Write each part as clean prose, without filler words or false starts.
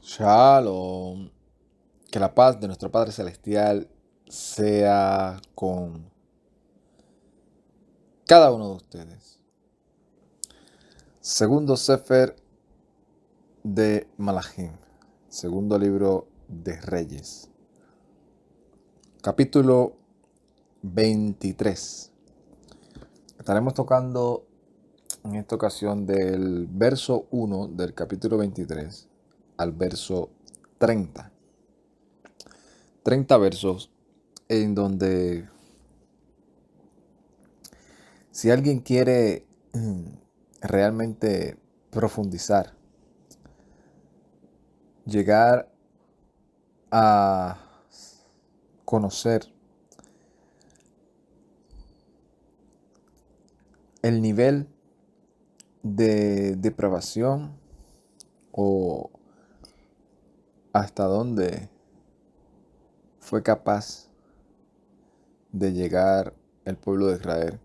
Shalom. Que la paz de nuestro Padre Celestial sea con cada uno de ustedes. Segundo Sefer de Malachim. Segundo libro de Reyes. Capítulo 23. Estaremos tocando en esta ocasión del verso 1 del capítulo 23 al verso 30. 30 versos en donde si alguien quiere realmente profundizar, llegar a conocer el nivel de depravación o hasta dónde fue capaz de llegar el pueblo de Israel,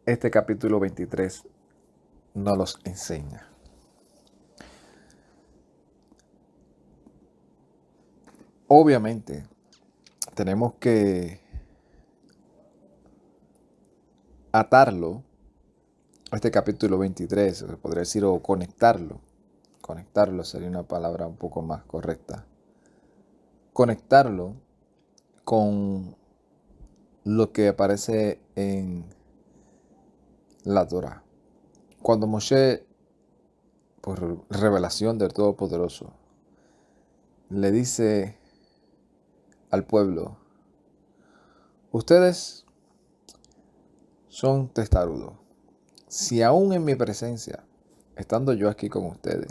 este capítulo 23 nos los enseña. Obviamente, tenemos que atarlo a este capítulo 23, se podría decir, o conectarlo. Conectarlo sería una palabra un poco más correcta. Conectarlo con lo que aparece en la Torá. Cuando Moshe, por revelación del Todopoderoso, le dice al pueblo: ustedes son testarudos. Si aún en mi presencia, estando yo aquí con ustedes,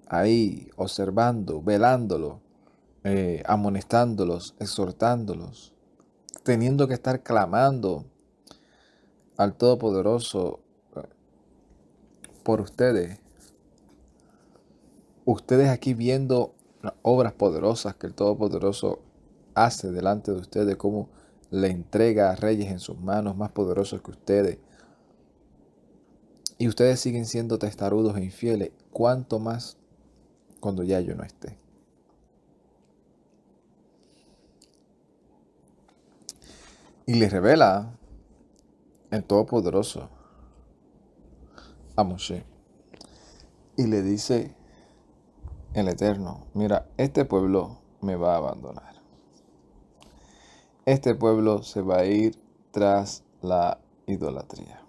ahí observando, velándolo, amonestándolos, exhortándolos, teniendo que estar clamando al Todopoderoso por ustedes, ustedes aquí viendo las obras poderosas que el Todopoderoso hace delante de ustedes, cómo le entrega a reyes en sus manos más poderosos que ustedes, y ustedes siguen siendo testarudos e infieles, ¿cuánto más cuando ya yo no esté? Y le revela el Todopoderoso a Moshe y le dice el Eterno: mira, este pueblo me va a abandonar. Este pueblo se va a ir tras la idolatría.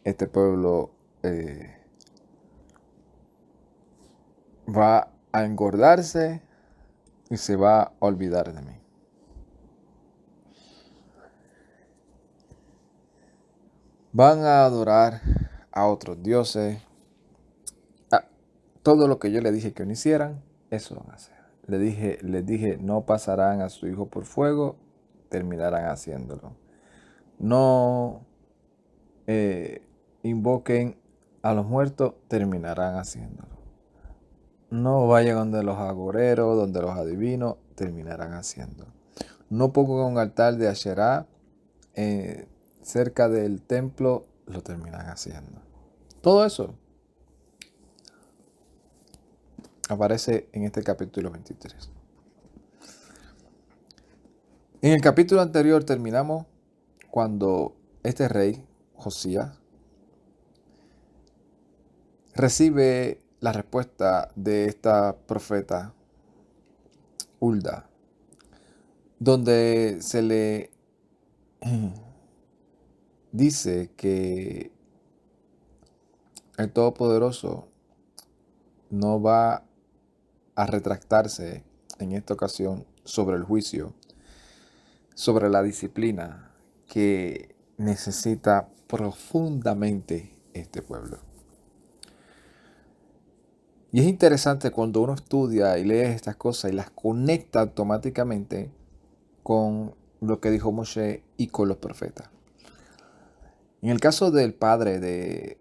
Este pueblo va a engordarse y se va a olvidar de mí. Van a adorar a otros dioses. Todo lo que yo les dije que no hicieran, eso van a hacer. Les dije, no pasarán a su hijo por fuego, terminarán haciéndolo. No invoquen a los muertos, terminarán haciéndolo. No vayan donde los agoreros, donde los adivinos, terminarán haciendo. No pongan un altar de Asherá cerca del templo, lo terminan haciendo. Todo eso aparece en este capítulo 23. En el capítulo anterior terminamos cuando este rey, Josías, recibe la respuesta de esta profeta, Hulda, donde se le dice que el Todopoderoso no va a retractarse en esta ocasión sobre el juicio, sobre la disciplina que necesita profundamente este pueblo. Y es interesante cuando uno estudia y lee estas cosas y las conecta automáticamente con lo que dijo Moshe y con los profetas. En el caso del padre de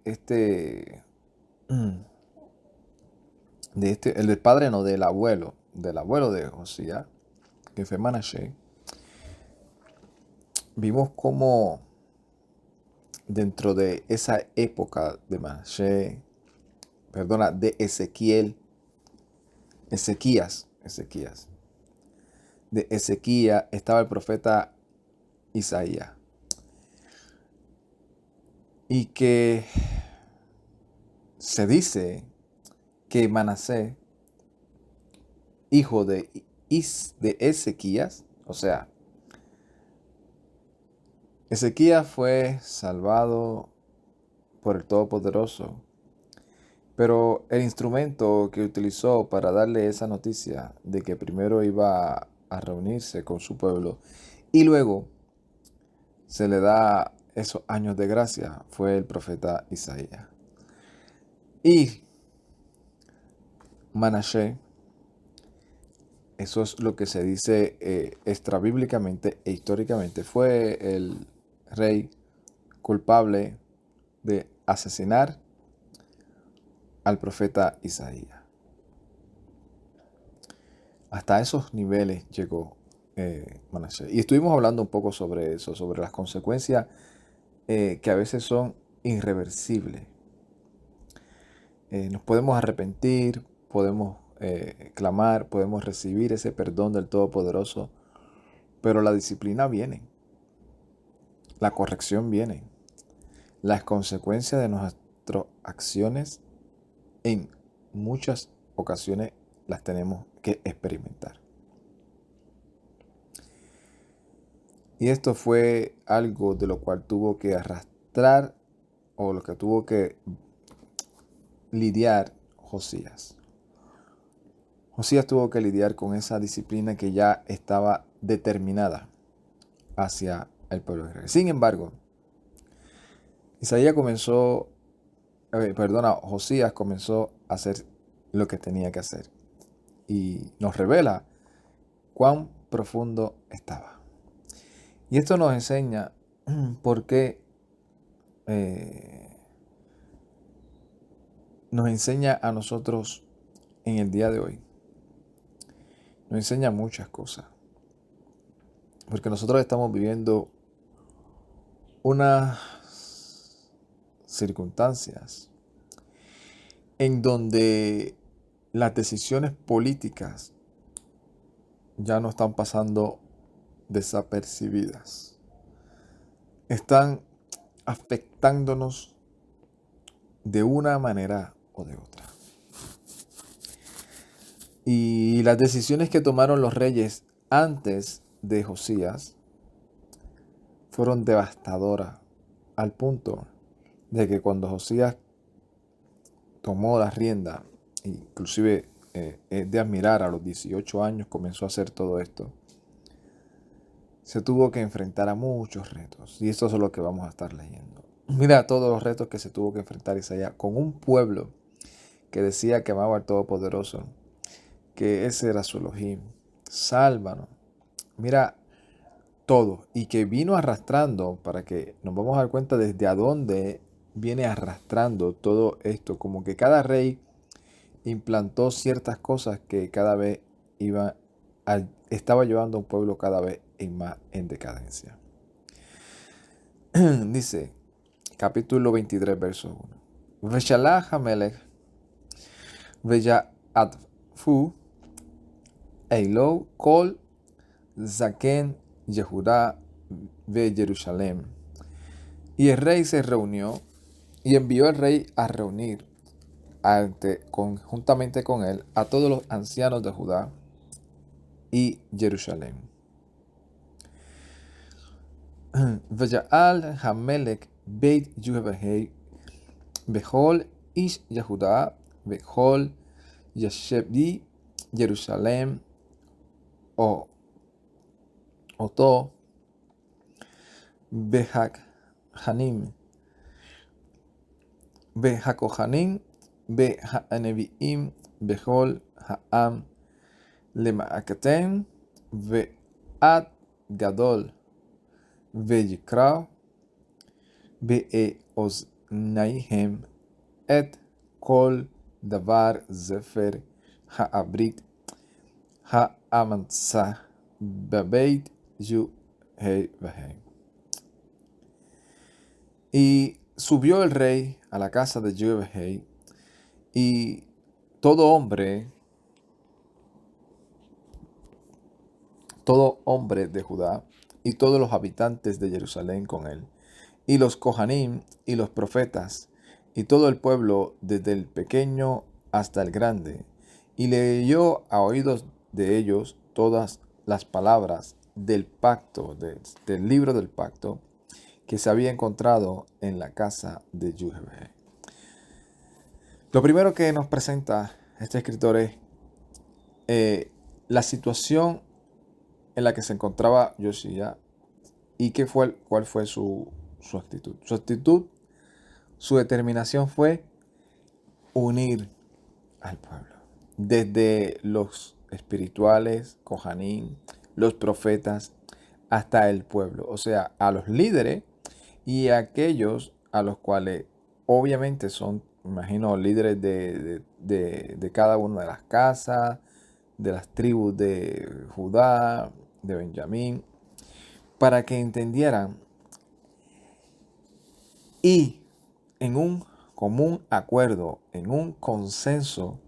el del padre no, del abuelo de Josías, que fue Manashe, vimos cómo dentro de esa época de de Ezequías. De Ezequías estaba el profeta Isaías. Y que se dice que Manasés, hijo de Ezequías, o sea, Ezequías fue salvado por el Todopoderoso, pero el instrumento que utilizó para darle esa noticia de que primero iba a reunirse con su pueblo y luego se le da esos años de gracia fue el profeta Isaías. Y Manasés, eso es lo que se dice extrabíblicamente e históricamente, fue el rey culpable de asesinar al profeta Isaías. Hasta esos niveles llegó Manasés. Y estuvimos hablando un poco sobre eso, sobre las consecuencias que a veces son irreversibles. Nos podemos arrepentir, podemos clamar, podemos recibir ese perdón del Todopoderoso, pero la disciplina viene, la corrección viene, las consecuencias de nuestras acciones en muchas ocasiones las tenemos que experimentar. Y esto fue algo de lo cual tuvo que arrastrar o lo que tuvo que lidiar Josías. Josías tuvo que lidiar con esa disciplina que ya estaba determinada hacia el pueblo de Israel. Sin embargo, Josías comenzó a hacer lo que tenía que hacer. Y nos revela cuán profundo estaba. Y esto nos enseña por qué nos enseña a nosotros en el día de hoy. Nos enseña muchas cosas. Porque nosotros estamos viviendo unas circunstancias en donde las decisiones políticas ya no están pasando desapercibidas. Están afectándonos de una manera o de otra. Y las decisiones que tomaron los reyes antes de Josías fueron devastadoras, al punto de que cuando Josías tomó la rienda, inclusive es de admirar, a los 18 años comenzó a hacer todo esto, se tuvo que enfrentar a muchos retos. Y esto es lo que vamos a estar leyendo. Mira todos los retos que se tuvo que enfrentar Isaías con un pueblo que decía que amaba al Todopoderoso, que ese era su Elohim. Sálvanos. Mira todo. Y que vino arrastrando, para que nos vamos a dar cuenta desde a dónde viene arrastrando todo esto. Como que cada rey implantó ciertas cosas que cada vez estaba llevando a un pueblo cada vez más en decadencia. Dice, capítulo 23, verso 1. Veshalach Hamelech, Veya'atfu, Eilou, Kol, Zaken, Yehudá, Ve Jerusalén. Y el rey se reunió y envió el rey a reunir juntamente con él a todos los ancianos de Judá y Jerusalén. Veya'al Hamelech Beit Yehuda Bechol Ish Yehuda Bechol Yeshebi Jerusalén Oto Behakohanim Behaneviim Bechol Ha'am Lema'akaten Ve'ad Gadol Ve'yikrao Be'oznaihem Et Kol Davar Zefer Ha'abrit Ha'amantzah Babeit Yuhei Vahem. Y subió el rey a la casa de Jebehei, y todo hombre de Judá, y todos los habitantes de Jerusalén con él, y los Kohanim y los profetas, y todo el pueblo, desde el pequeño hasta el grande, y leyó a oídos de ellos todas las palabras del pacto, del libro del pacto, que se había encontrado en la casa de Jebehei. Lo primero que nos presenta este escritor es la situación en la que se encontraba Josías y cuál fue su actitud. Su actitud, su determinación fue unir al pueblo. Desde los espirituales, Kohanim, los profetas, hasta el pueblo. O sea, a los líderes y a aquellos a los cuales obviamente son, imagino, líderes de cada una de las casas, de las tribus de Judá, de Benjamín, para que entendieran y en un común acuerdo, en un consenso,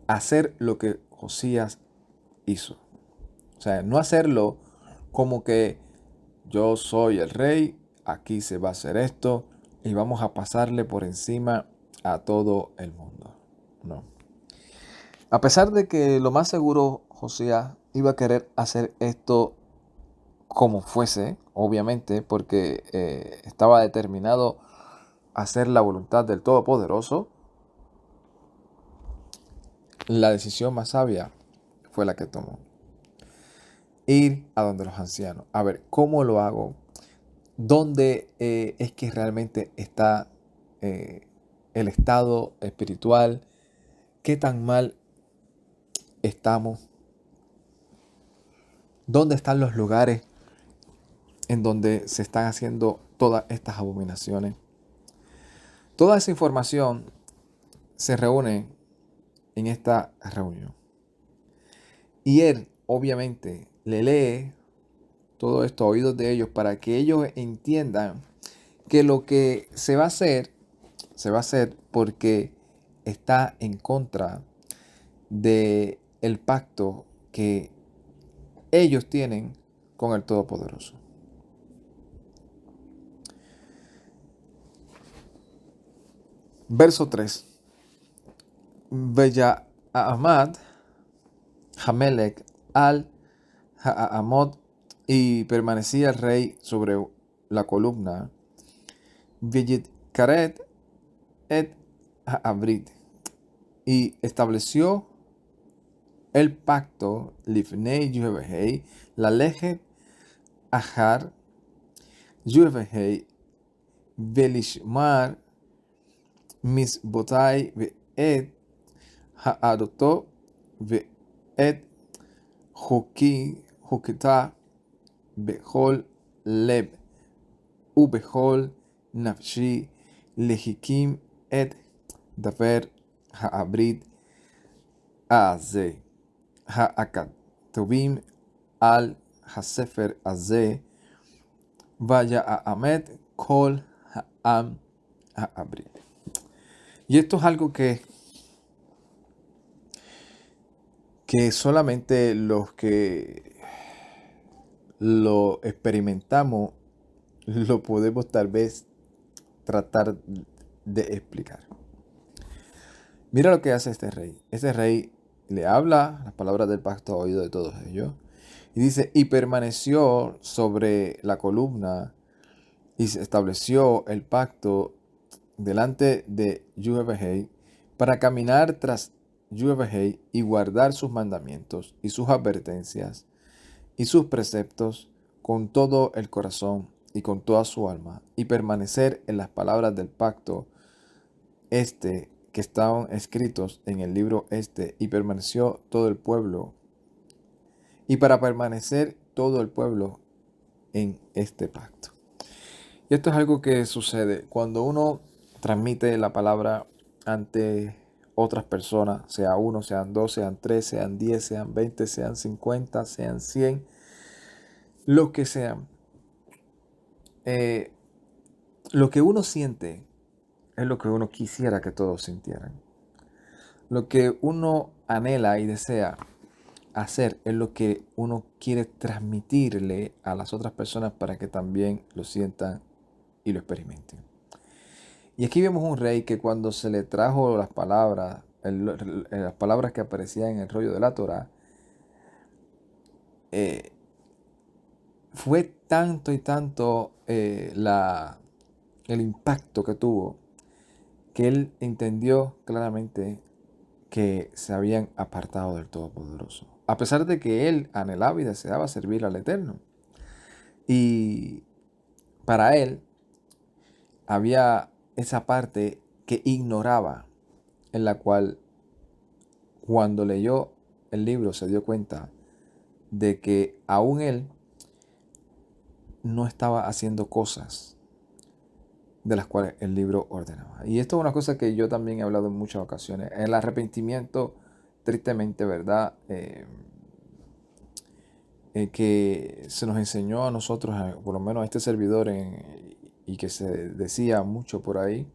hacer lo que Josías hizo. O sea, no hacerlo como que yo soy el rey, aquí se va a hacer esto y vamos a pasarle por encima a todo el mundo. No. A pesar de que lo más seguro Josías iba a querer hacer esto como fuese, obviamente, porque estaba determinado a hacer la voluntad del Todopoderoso, la decisión más sabia fue la que tomó. Ir a donde los ancianos. A ver, ¿cómo lo hago? ¿Dónde es que realmente está el estado espiritual? ¿Qué tan mal estamos? ¿Dónde están los lugares en donde se están haciendo todas estas abominaciones? Toda esa información se reúne en esta reunión. Y él, obviamente, le lee todo esto a oídos de ellos para que ellos entiendan que lo que se va a hacer porque está en contra de el pacto que ellos tienen con el Todopoderoso. Verso 3. Bella Ahmad, Hamelech, al Ha'amot, y permanecía el rey sobre la columna. Villit Karet et Ha'abrit, y estableció el pacto Lifnei Jebehei, la leje Ahar Jebehei, Velishmar Misbotai ve'et Ha'adoto ve'et Hukita Behol Leb Ubehol Nafshi Lehikim et Dafer Ha'abrit Azeh Ha'akatubim al Hasefer Azeh Vaya a Amet Kol Ha'am Ha'abrit. Y esto es algo que solamente los que lo experimentamos lo podemos tal vez tratar de explicar. Mira lo que hace este rey. Este rey le habla las palabras del pacto a oído de todos ellos. Y dice, y permaneció sobre la columna y se estableció el pacto delante de Jebehei para caminar tras Jebehei y guardar sus mandamientos y sus advertencias y sus preceptos con todo el corazón y con toda su alma, y permanecer en las palabras del pacto que estaban escritos en el libro y permaneció todo el pueblo, y para permanecer todo el pueblo en este pacto. Y esto es algo que sucede cuando uno transmite la palabra ante otras personas, sea uno, sean dos, sean tres, sean 10, sean 20, sean 50, sean 100, los que sean. lo que uno siente es lo que uno quisiera que todos sintieran. Lo que uno anhela y desea hacer es lo que uno quiere transmitirle a las otras personas para que también lo sientan y lo experimenten. Y aquí vemos un rey que cuando se le trajo las palabras que aparecían en el rollo de la Torá, eh, fue tanto y tanto el impacto que tuvo, que él entendió claramente que se habían apartado del Todopoderoso, a pesar de que él anhelaba y deseaba servir al Eterno. Y para él había esa parte que ignoraba, en la cual cuando leyó el libro se dio cuenta de que aún él no estaba haciendo cosas de las cuales el libro ordenaba. Y esto es una cosa que yo también he hablado en muchas ocasiones. El arrepentimiento, tristemente, ¿verdad? Que se nos enseñó a nosotros, por lo menos a este servidor, y que se decía mucho por ahí,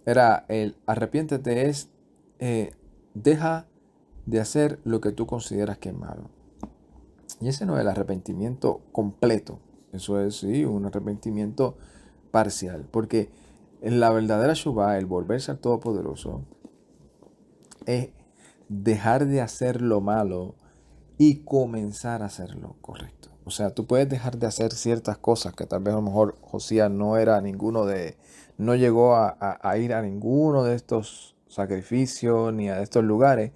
era el arrepiéntete es deja de hacer lo que tú consideras que es malo. Y ese no es el arrepentimiento completo. Eso es, sí, un arrepentimiento parcial. Porque en la verdadera Shuvah, el volverse al Todopoderoso, es dejar de hacer lo malo y comenzar a hacer lo correcto. O sea, tú puedes dejar de hacer ciertas cosas que tal vez a lo mejor Josías no llegó a ir a ninguno de estos sacrificios ni a estos lugares,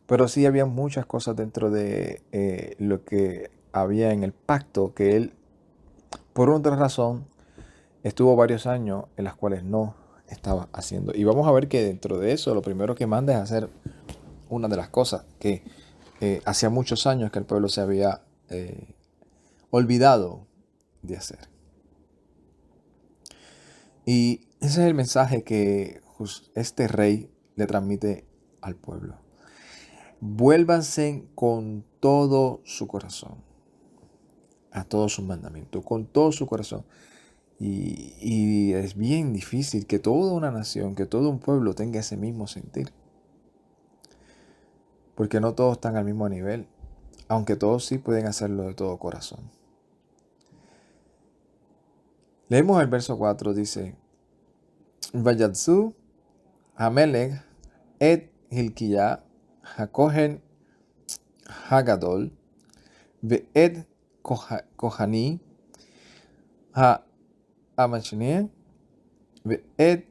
pero sí había muchas cosas dentro de lo que había en el pacto que él, por otra razón, estuvo varios años en las cuales no estaba haciendo. Y vamos a ver que dentro de eso, lo primero que manda es hacer una de las cosas que hacía muchos años que el pueblo se había olvidado de hacer. Y ese es el mensaje que este rey le transmite al pueblo. Vuélvanse con todo su corazón a todos sus mandamientos, con todo su corazón. Y es bien difícil que toda una nación, que todo un pueblo tenga ese mismo sentir. Porque no todos están al mismo nivel, aunque todos sí pueden hacerlo de todo corazón. Leemos el verso 4, dice, Vayatzu Hamelech et Hilkiah Hakohen Hagadol Ve'ed Kohani Ha'amashne Ve'ed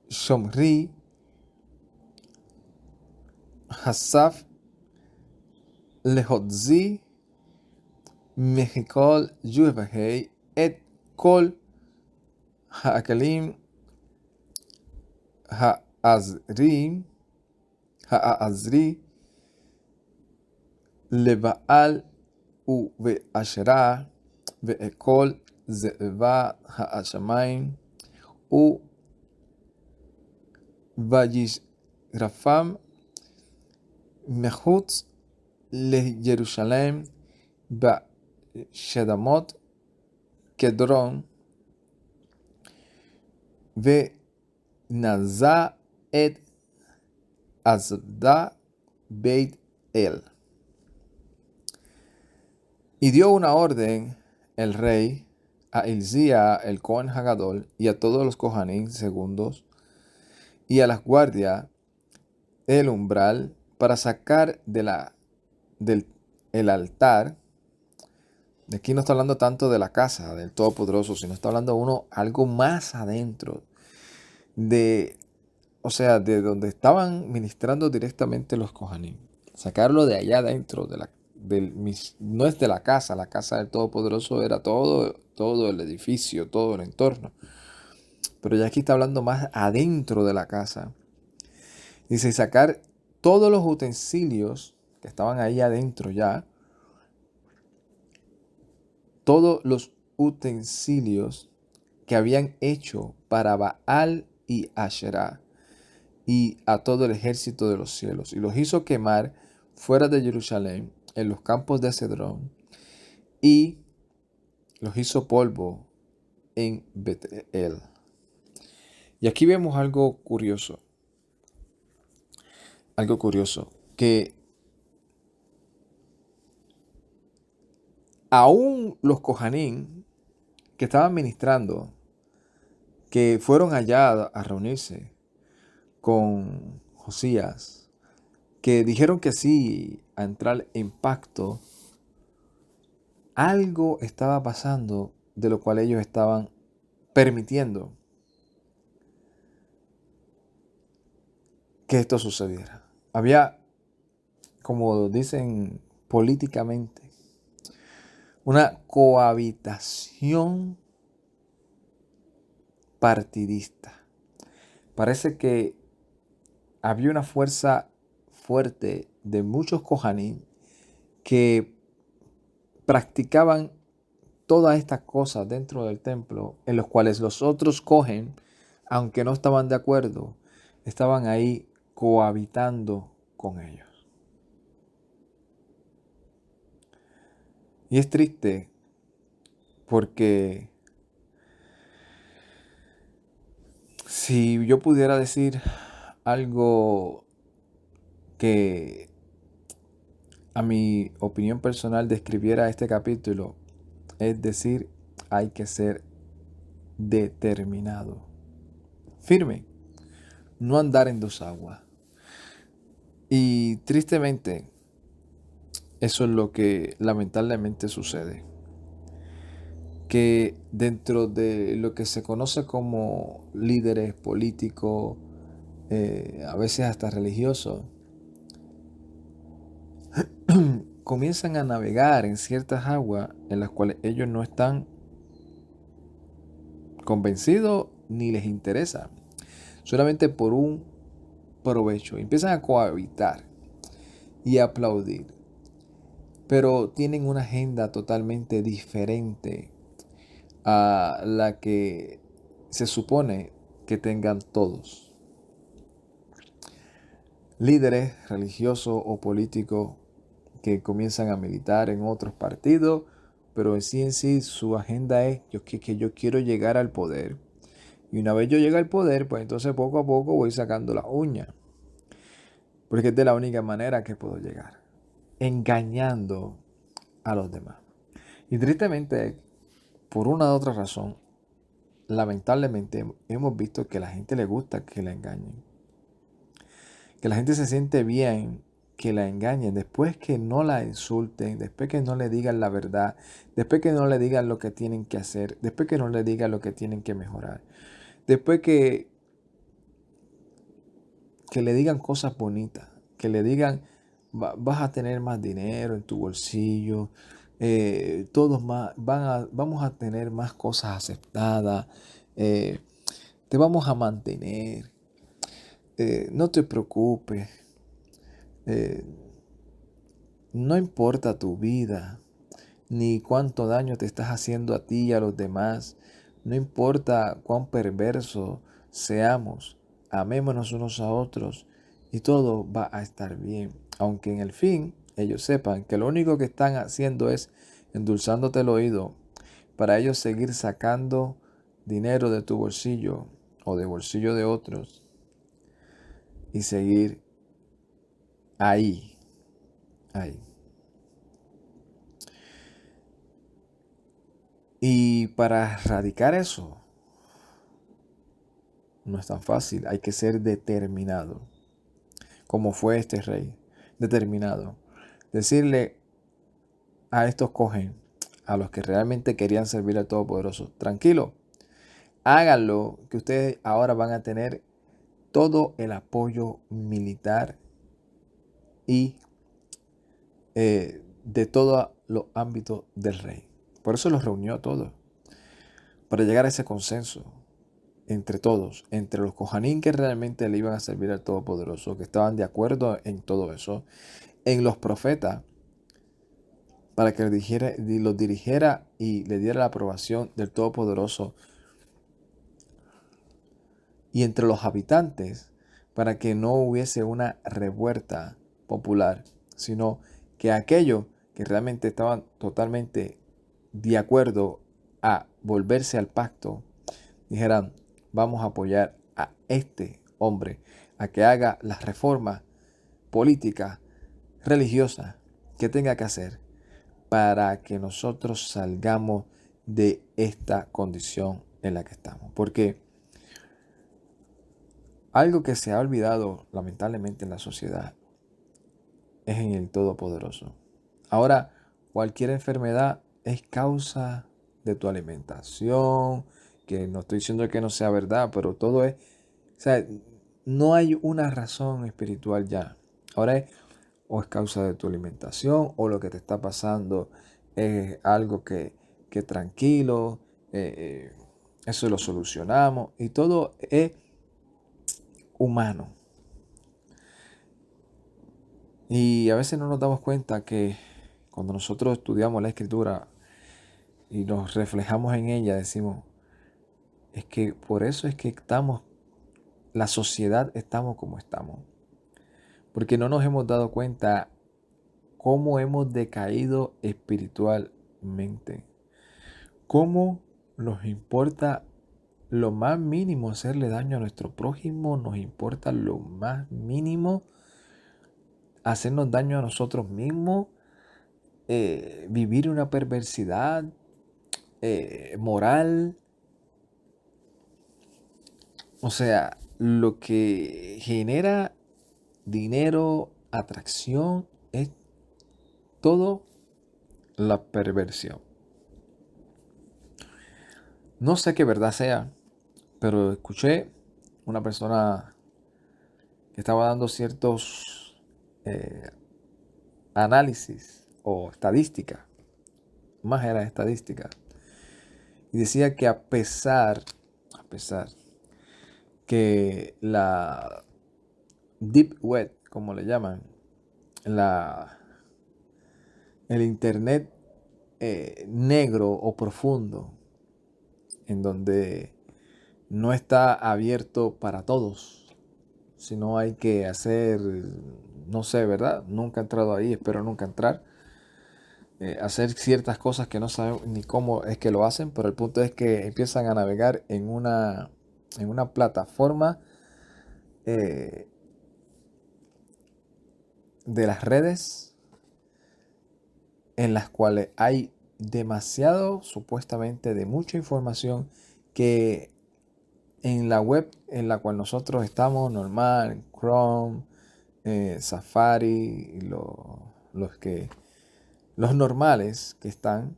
Shomri Hasaf Lehodzi Mechikol Yuvahei et Kol Ha'akalim Ha'azri Lebaal Uve'asherah Ve'ekol Ze'eva Ha'ashamayim Vayishrafam Mechutz LeYerushalem Ba'Shedamot Kedron Ve'naza et Azda Beit El. Y dio una orden el rey a Hilzía el Cohen Hagadol y a todos los Kohanim segundos y a las guardias del umbral para sacar del altar. De aquí no está hablando tanto de la casa del Todopoderoso, sino está hablando algo más adentro o sea, de donde estaban ministrando directamente los Kohanim. Sacarlo de allá adentro, no es de la casa del Todopoderoso era todo el edificio, todo el entorno. Pero ya aquí está hablando más adentro de la casa. Dice, sacar todos los utensilios que estaban ahí adentro ya, todos los utensilios que habían hecho para Baal y Asherah y a todo el ejército de los cielos, y los hizo quemar fuera de Jerusalén, en los campos de Cedrón, y los hizo polvo en Betel. Y aquí vemos algo curioso, que aún los Kohanim que estaban ministrando, que fueron allá a reunirse con Josías, que dijeron que sí a entrar en pacto, algo estaba pasando de lo cual ellos estaban permitiendo que esto sucediera. Había, como dicen políticamente, una cohabitación partidista. Parece que había una fuerza fuerte de muchos Kohanim que practicaban todas estas cosas dentro del templo, en los cuales los otros Kohen, aunque no estaban de acuerdo, estaban ahí cohabitando con ellos. Y es triste porque si yo pudiera decir algo que a mi opinión personal describiera este capítulo, es decir, hay que ser determinado, firme, no andar en dos aguas. Y tristemente, eso es lo que lamentablemente sucede. Que dentro de lo que se conoce como líderes políticos, a veces hasta religiosos, comienzan a navegar en ciertas aguas en las cuales ellos no están convencidos ni les interesa, solamente por un provecho. Empiezan a cohabitar y a aplaudir, pero tienen una agenda totalmente diferente a la que se supone que tengan todos. Líderes religiosos o políticos que comienzan a militar en otros partidos, pero en sí su agenda es que yo quiero llegar al poder. Y una vez yo llegue al poder, pues entonces poco a poco voy sacando las uñas. Porque es de la única manera que puedo llegar. Engañando a los demás. Y tristemente, por una u otra razón, lamentablemente hemos visto que a la gente le gusta que la engañen. Que la gente se siente bien que la engañen, después que no la insulten, después que no le digan la verdad, después que no le digan lo que tienen que hacer, después que no le digan lo que tienen que mejorar, después que le digan cosas bonitas, que le digan vas a tener más dinero en tu bolsillo, todos más, vamos a tener más cosas aceptadas, te vamos a mantener, no te preocupes. No importa tu vida, ni cuánto daño te estás haciendo a ti y a los demás. No importa cuán perverso seamos, amémonos unos a otros y todo va a estar bien. Aunque en el fin ellos sepan que lo único que están haciendo es endulzándote el oído para ellos seguir sacando dinero de tu bolsillo o de bolsillo de otros y seguir ahí. Y para erradicar eso, no es tan fácil, hay que ser determinado, como fue este rey, determinado. Decirle a estos cogen, a los que realmente querían servir al Todopoderoso, tranquilo, háganlo, que ustedes ahora van a tener todo el apoyo militar y de todos los ámbitos del rey. Por eso los reunió a todos, para llegar a ese consenso entre todos, entre los Kohanim que realmente le iban a servir al Todopoderoso, que estaban de acuerdo en todo eso, en los profetas, para que los dirigiera y le diera la aprobación del Todopoderoso, y entre los habitantes, para que no hubiese una revuelta popular, sino que aquellos que realmente estaban totalmente de acuerdo a volverse al pacto, dijeran, vamos a apoyar a este hombre a que haga las reformas políticas, religiosas que tenga que hacer para que nosotros salgamos de esta condición en la que estamos. Porque algo que se ha olvidado lamentablemente en la sociedad es en el Todopoderoso. Ahora, cualquier enfermedad es causa de tu alimentación, que no estoy diciendo que no sea verdad, pero todo es, o sea, no hay una razón espiritual ya. Ahora o es causa de tu alimentación, o lo que te está pasando es algo que tranquilo, eso lo solucionamos, y todo es humano. Y a veces no nos damos cuenta que cuando nosotros estudiamos la escritura y nos reflejamos en ella, decimos, es que por eso es que estamos, la sociedad estamos como estamos. Porque no nos hemos dado cuenta cómo hemos decaído espiritualmente. Cómo nos importa lo más mínimo hacerle daño a nuestro prójimo, nos importa lo más mínimo hacernos daño a nosotros mismos, vivir una perversidad moral. O sea, lo que genera dinero, atracción, es todo la perversión. No sé qué verdad sea, pero escuché una persona que estaba dando ciertos análisis o estadística, más era estadística, y decía que a pesar que la deep web, como le llaman, el internet negro o profundo, en donde no está abierto para todos, sino hay que hacer, no sé, ¿verdad? Nunca he entrado ahí, espero nunca entrar. Hacer ciertas cosas que no saben ni cómo es que lo hacen, pero el punto es que empiezan a navegar en una plataforma eh, de las redes en las cuales hay demasiado, supuestamente, de mucha información que en la web en la cual nosotros estamos normal, Chrome, Safari, los normales que están,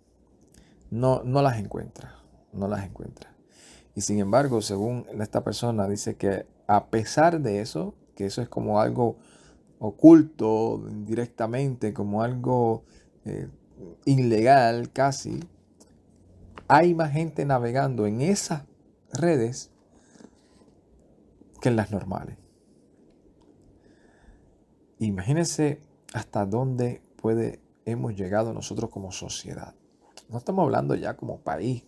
no las encuentra, no las encuentra. Y sin embargo, según esta persona, dice que a pesar de eso, que eso es como algo oculto directamente, como algo ilegal casi, hay más gente navegando en esas redes que en las normales. Imagínense hasta dónde hemos llegado nosotros como sociedad. No estamos hablando ya como país,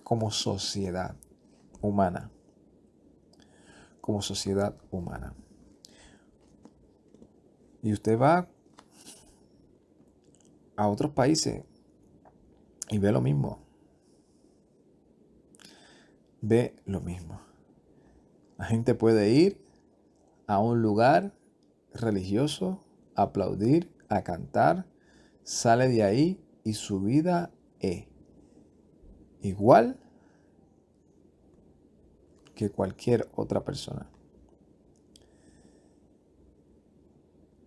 como sociedad humana. Como sociedad humana. Y usted va a otros países y ve lo mismo. Ve lo mismo. La gente puede ir a un lugar religioso, a aplaudir, a cantar, sale de ahí y su vida es igual que cualquier otra persona.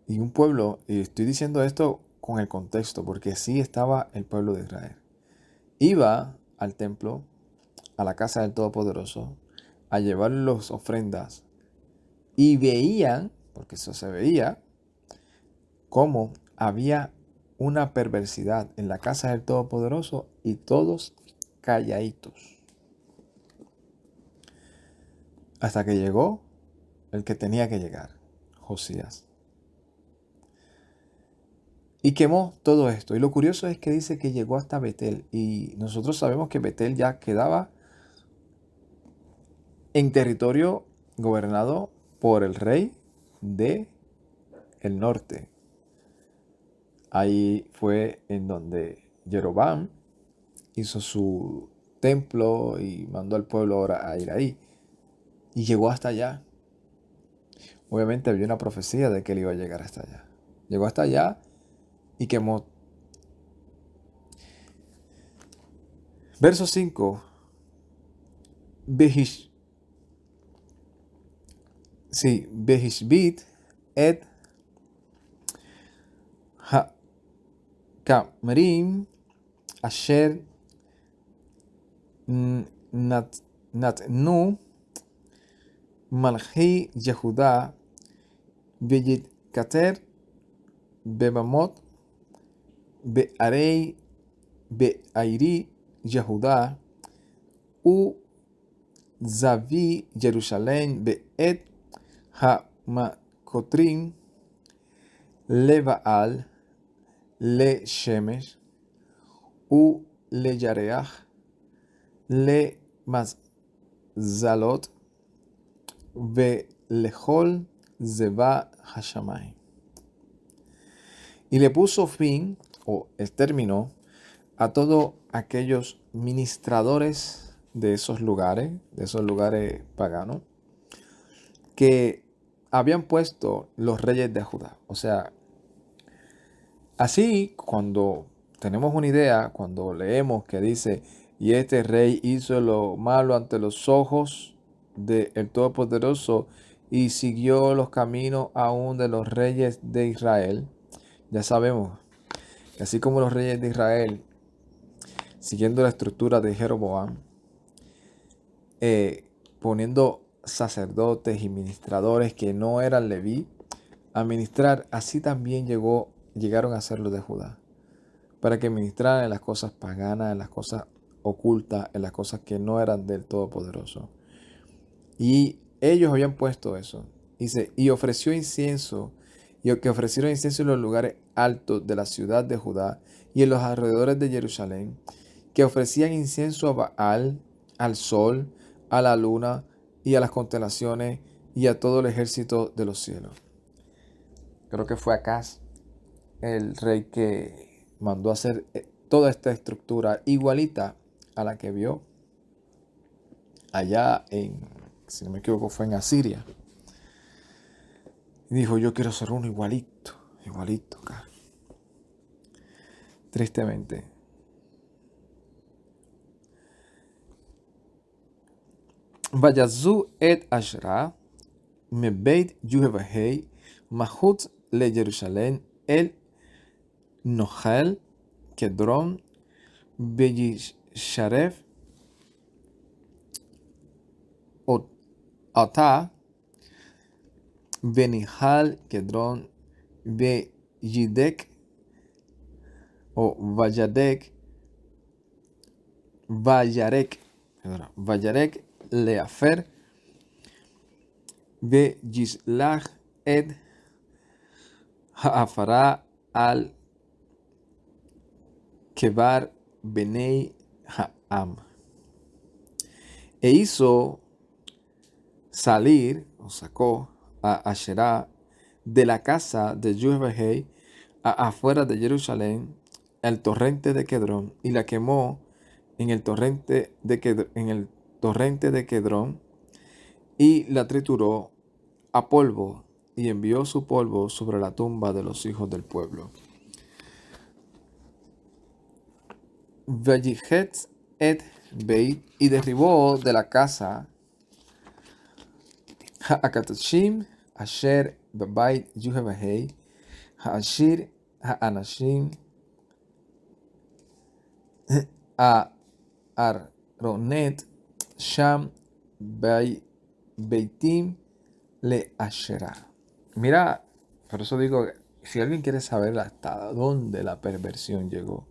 Y un pueblo, y estoy diciendo esto con el contexto, porque sí estaba el pueblo de Israel. Iba al templo, a la casa del Todopoderoso, a llevar las ofrendas y veían, porque eso se veía, cómo había una perversidad en la casa del Todopoderoso y todos calladitos. Hasta que llegó el que tenía que llegar, Josías. Y quemó todo esto. Y lo curioso es que dice que llegó hasta Betel. Y nosotros sabemos que Betel ya quedaba en territorio gobernado por el rey de el norte. Ahí fue en donde Jeroboam hizo su templo y mandó al pueblo ahora a ir ahí. Y llegó hasta allá. Obviamente había una profecía de que él iba a llegar hasta allá. Llegó hasta allá y quemó. Verso 5. Behishbit et ha-kamrim asher natnu malchi Yehuda v'yitkater bebamot be'airi Yehuda u zavi Jerusalem be'et ha-makotrim lebaal le shemesh u le yareach le mazalot ve lejol zeba hashamay. Y le puso fin o exterminó a todos aquellos ministradores de esos lugares paganos, que habían puesto los reyes de Judá. O sea, así cuando tenemos una idea, cuando leemos que dice, y este rey hizo lo malo ante los ojos del Todopoderoso y siguió los caminos aún de los reyes de Israel, ya sabemos que así como los reyes de Israel, siguiendo la estructura de Jeroboam, poniendo sacerdotes y ministradores que no eran leví a ministrar, así también llegaron a ser los de Judá, para que ministraran en las cosas paganas, en las cosas ocultas, en las cosas que no eran del Todopoderoso. Y ellos habían puesto eso. Dice, y ofreció incienso, y que ofrecieron incienso en los lugares altos de la ciudad de Judá y en los alrededores de Jerusalén, que ofrecían incienso a Baal, al sol, a la luna y a las constelaciones y a todo el ejército de los cielos. Creo que fue Acaz el rey que mandó hacer toda esta estructura igualita a la que vio allá en, si no me equivoco, fue en Asiria. Y dijo, yo quiero hacer uno igualito acá. Tristemente. Vayazu et Ashra mebeit Yuhevahei mahut le Jerusalén el Nohel Kedron Beyisharef Ota Benihal Kedron Beyidek o Vayarek Leafer Beyislach Ed Haafara al Kebar Benei Haam. E hizo salir, o sacó, a Asherá de la casa de Yuhevahei afuera de Jerusalén, el torrente de Kedrón, y la quemó en el torrente de Kedrón, y la trituró a polvo, y envió su polvo sobre la tumba de los hijos del pueblo. Vayihet et Beit, y derribó de la casa Ha'akatashim asher bebait Yuhevahei ha'ashir ha'anashim ha'aronet sham beitim le Asherah. Mira, por eso digo, si alguien quiere saber hasta dónde la perversión llegó,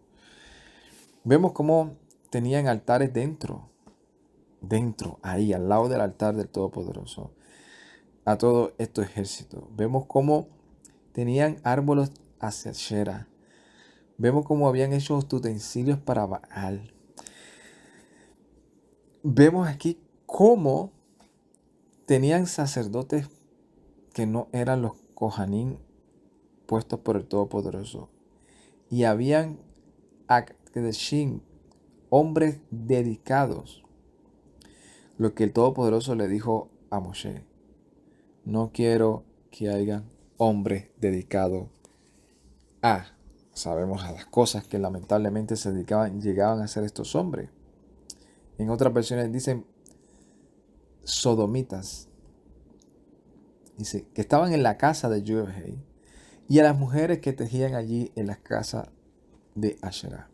vemos cómo tenían altares dentro, ahí, al lado del altar del Todopoderoso, a todo estos ejércitos. Vemos cómo tenían árboles hacia Asherah. Vemos cómo habían hecho utensilios para Baal. Vemos aquí cómo tenían sacerdotes que no eran los Kohanim puestos por el Todopoderoso. Y habían Akdeshim hombres dedicados. Lo que el Todopoderoso le dijo a Moshe: no quiero que haya hombres dedicados sabemos a las cosas que lamentablemente llegaban a ser estos hombres. En otras versiones dicen sodomitas. Dice que estaban en la casa de Yohei y a las mujeres que tejían allí en las casas de Asherah.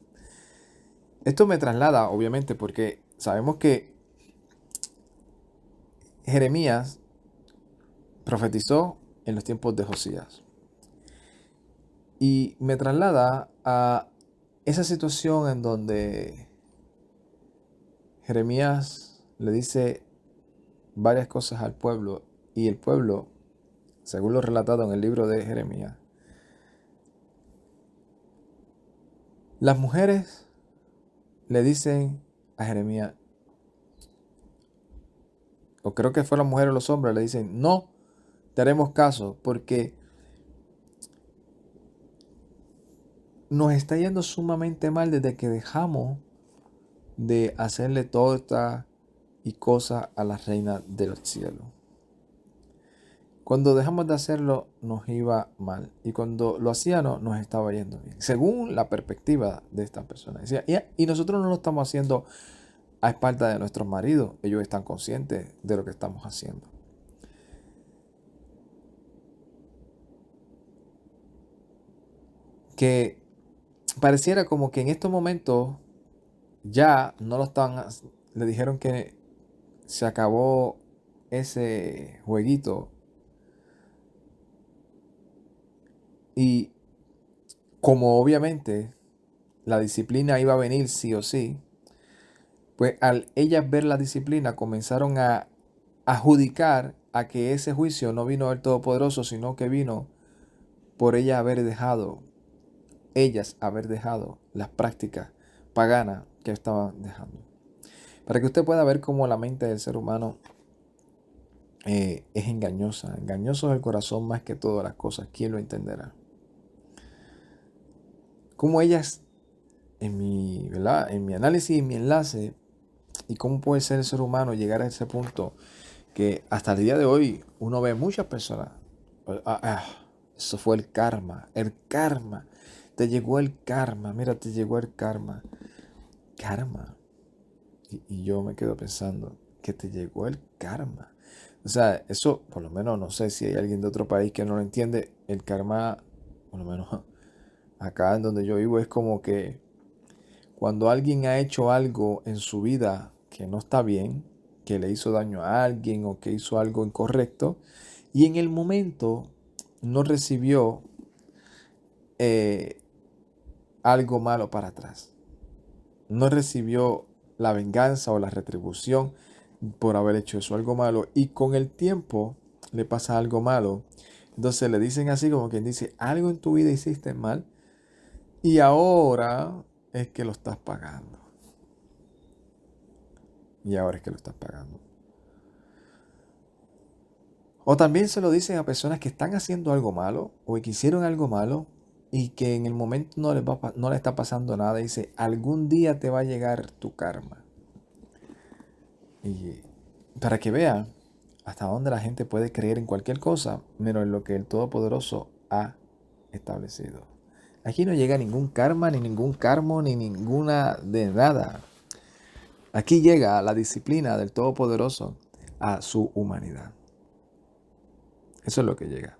Esto me traslada, obviamente, porque sabemos que Jeremías profetizó en los tiempos de Josías. Y me traslada a esa situación en donde Jeremías le dice varias cosas al pueblo y el pueblo, según lo relatado en el libro de Jeremías, las mujeres le dicen a Jeremías, o creo que fue las mujeres o los hombres, le dicen: no te haremos caso porque nos está yendo sumamente mal desde que dejamos de hacerle torta y cosas a la reina del cielo. Cuando dejamos de hacerlo nos iba mal y cuando lo hacíamos nos estaba yendo bien, según la perspectiva de esta persona. Decía, y nosotros no lo estamos haciendo a espaldas de nuestros maridos, ellos están conscientes de lo que estamos haciendo. Que pareciera como que en estos momentos ya no lo están, le dijeron que se acabó ese jueguito. Y como obviamente la disciplina iba a venir sí o sí, pues al ellas ver la disciplina comenzaron a adjudicar a que ese juicio no vino del Todopoderoso, sino que vino por ellas haber dejado las prácticas paganas que estaban dejando. Para que usted pueda ver cómo la mente del ser humano es engañosa. Engañoso es el corazón más que todas las cosas. ¿Quién lo entenderá? Cómo ellas, en mi análisis y mi enlace, y cómo puede ser el ser humano llegar a ese punto que hasta el día de hoy uno ve muchas personas. Eso fue el karma. Te llegó el karma. Mira, te llegó el karma. Karma. Y yo me quedo pensando que te llegó el karma. O sea, eso, por lo menos, no sé si hay alguien de otro país que no lo entiende. El karma, por lo menos acá en donde yo vivo, es como que cuando alguien ha hecho algo en su vida que no está bien, que le hizo daño a alguien o que hizo algo incorrecto, y en el momento no recibió algo malo para atrás. No recibió la venganza o la retribución por haber hecho eso, algo malo, y con el tiempo le pasa algo malo. Entonces le dicen así como quien dice: algo en tu vida hiciste mal y ahora es que lo estás pagando. Y ahora es que lo estás pagando. O también se lo dicen a personas que están haciendo algo malo o que hicieron algo malo y que en el momento no les está pasando nada. Dice: algún día te va a llegar tu karma. Y para que vean hasta dónde la gente puede creer en cualquier cosa, menos en lo que el Todopoderoso ha establecido. Aquí no llega ningún karma, ni ningún karma, ni ninguna de nada. Aquí llega la disciplina del Todopoderoso a su humanidad. Eso es lo que llega.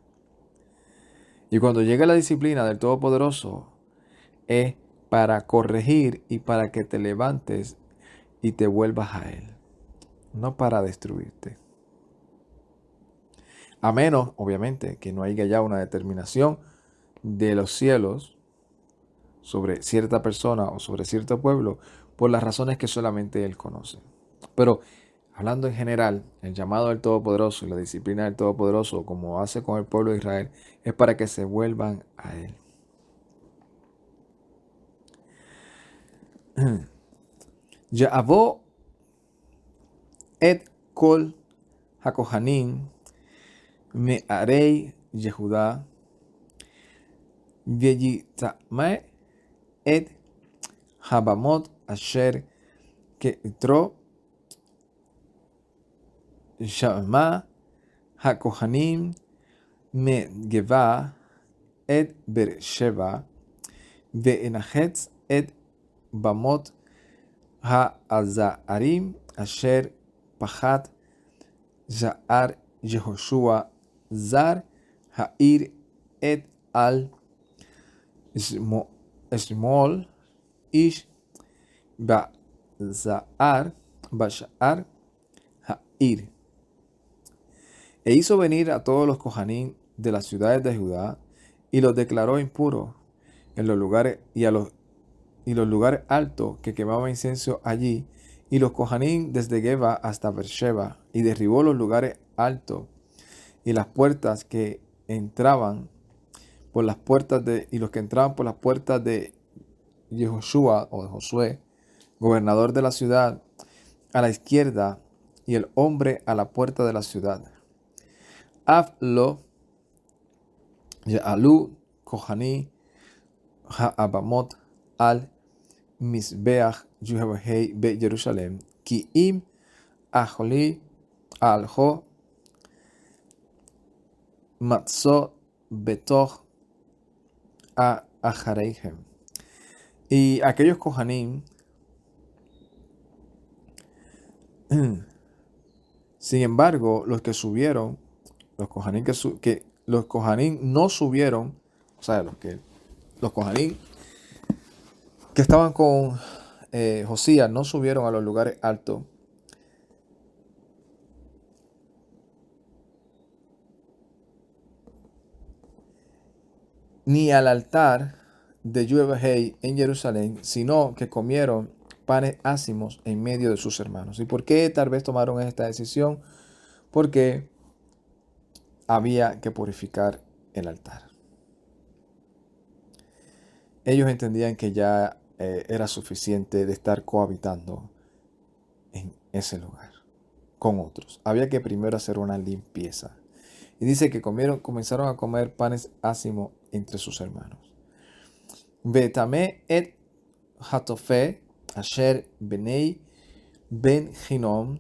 Y cuando llega la disciplina del Todopoderoso, es para corregir y para que te levantes y te vuelvas a Él, no para destruirte. A menos, obviamente, que no haya ya una determinación de los cielos sobre cierta persona o sobre cierto pueblo por las razones que solamente Él conoce. Pero hablando en general, el llamado del Todopoderoso y la disciplina del Todopoderoso, como hace con el pueblo de Israel, es para que se vuelvan a Él. Ya'avó et kol hakohanim me'arei Yehudá v'yitame et habamot asher ketro shama hakohanim megeva et Beersheba ve'enachetz et bamot ha'azarim asher pachat Ya'ar Yehoshua Zar Ha'ir et al Shmol Ish Ba'Za'ar Basha'ar Ha'ir. E hizo venir a todos los Kohanim de las ciudades de Judá y los declaró impuros en los lugares los lugares altos que quemaban incienso allí, y los Kohanim desde Geba hasta Beersheba, y derribó los lugares altos y las puertas que entraban por las puertas y los que entraban por las puertas de Yehoshua o de Josué, gobernador de la ciudad, a la izquierda, y el hombre a la puerta de la ciudad. Aflo Ya'alu Kohani Ha'abamot al Mizbeach Yuhevahei Be Jerusalem Ki im Aholi Alho Matzo Betoch a Achareihem. Y aquellos Kohanim, sin embargo, los que subieron, los Kohanim los Kohanim no subieron, o sea, los Kohanim que estaban con Josías no subieron a los lugares altos, ni al altar de Yuhevahei en Jerusalén, sino que comieron panes ácimos en medio de sus hermanos. ¿Y por qué tal vez tomaron esta decisión? Porque había que purificar el altar. Ellos entendían que ya era suficiente de estar cohabitando en ese lugar con otros. Había que primero hacer una limpieza. Y dice que comenzaron a comer panes ácimos entre sus hermanos. Vetame et hatofe asher benei ben Hinom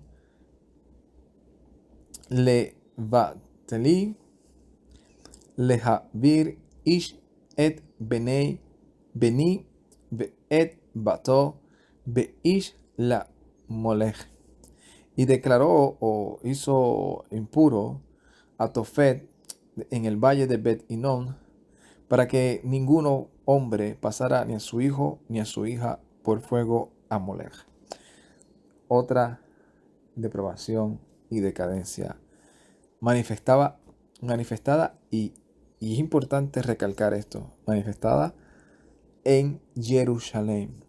le vateli lehavir ish et benei beni et bato beish la molech. Y declaró o hizo impuro a Tofet en el valle de Bet Hinom, para que ninguno hombre pasara ni a su hijo ni a su hija por fuego a Molech. Otra depravación y decadencia manifestada, y es importante recalcar esto, manifestada en Jerusalén.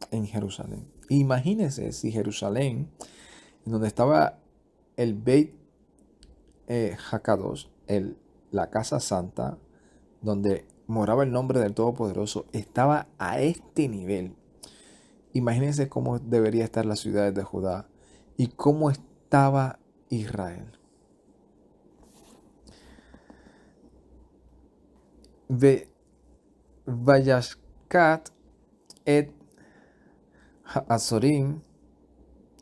Imagínense si Jerusalén, en donde estaba el Beit Hakadosh, la casa santa, donde moraba el nombre del Todopoderoso, estaba a este nivel. Imagínense cómo debería estar las ciudades de Judá y cómo estaba Israel. Vayashkat et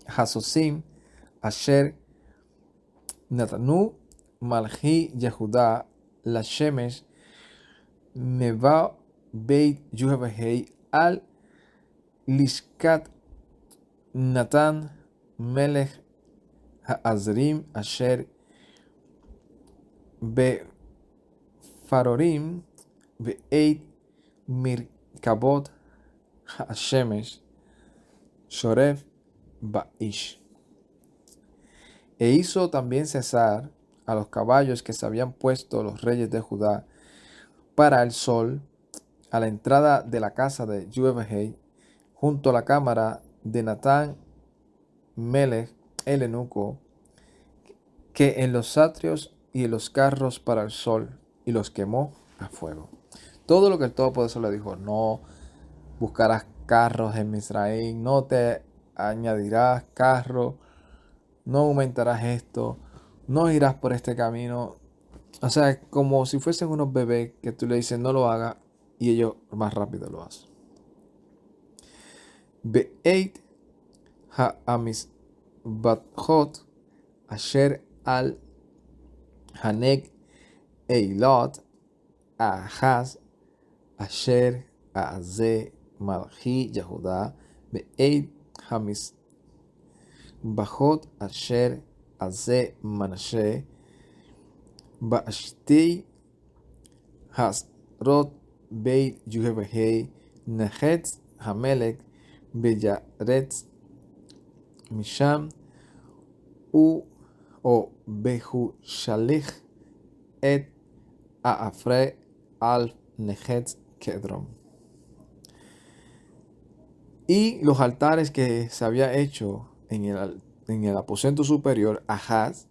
Hasosim asher Natanu Malchi Yehuda la Shemesh Meva Beit Yuhevahei al Lishkat Natan Melech Ha'azrim asher Befarorim Ve'eit Mirkabot Ha'ashemesh Shorev Ba'ish. E hizo también cesar a los caballos que se habían puesto los reyes de Judá para el sol a la entrada de la casa de Yuhevahei, junto a la cámara de Natán Melech el eunuco, que en los atrios y en los carros para el sol, y los quemó a fuego. Todo lo que el Todopoderoso le dijo: no buscarás carros en Misraim, no te añadirás carros, no aumentarás esto, no irás por este camino. O sea, como si fuesen unos bebés que tú le dices no lo hagas y ellos más rápido lo hacen. Be'eit ha'amizbathot asher al haneg eilot ahaz asher aze malchi Yehuda be'eid hamizbachot asher aze Manashe ba'ashti hasrot beit Yuhevehei nechetz hamelech beyaretz misham u o behushalich et aafre al nechetz kedron. Y los altares que se había hecho en el aposento superior, Ahaz,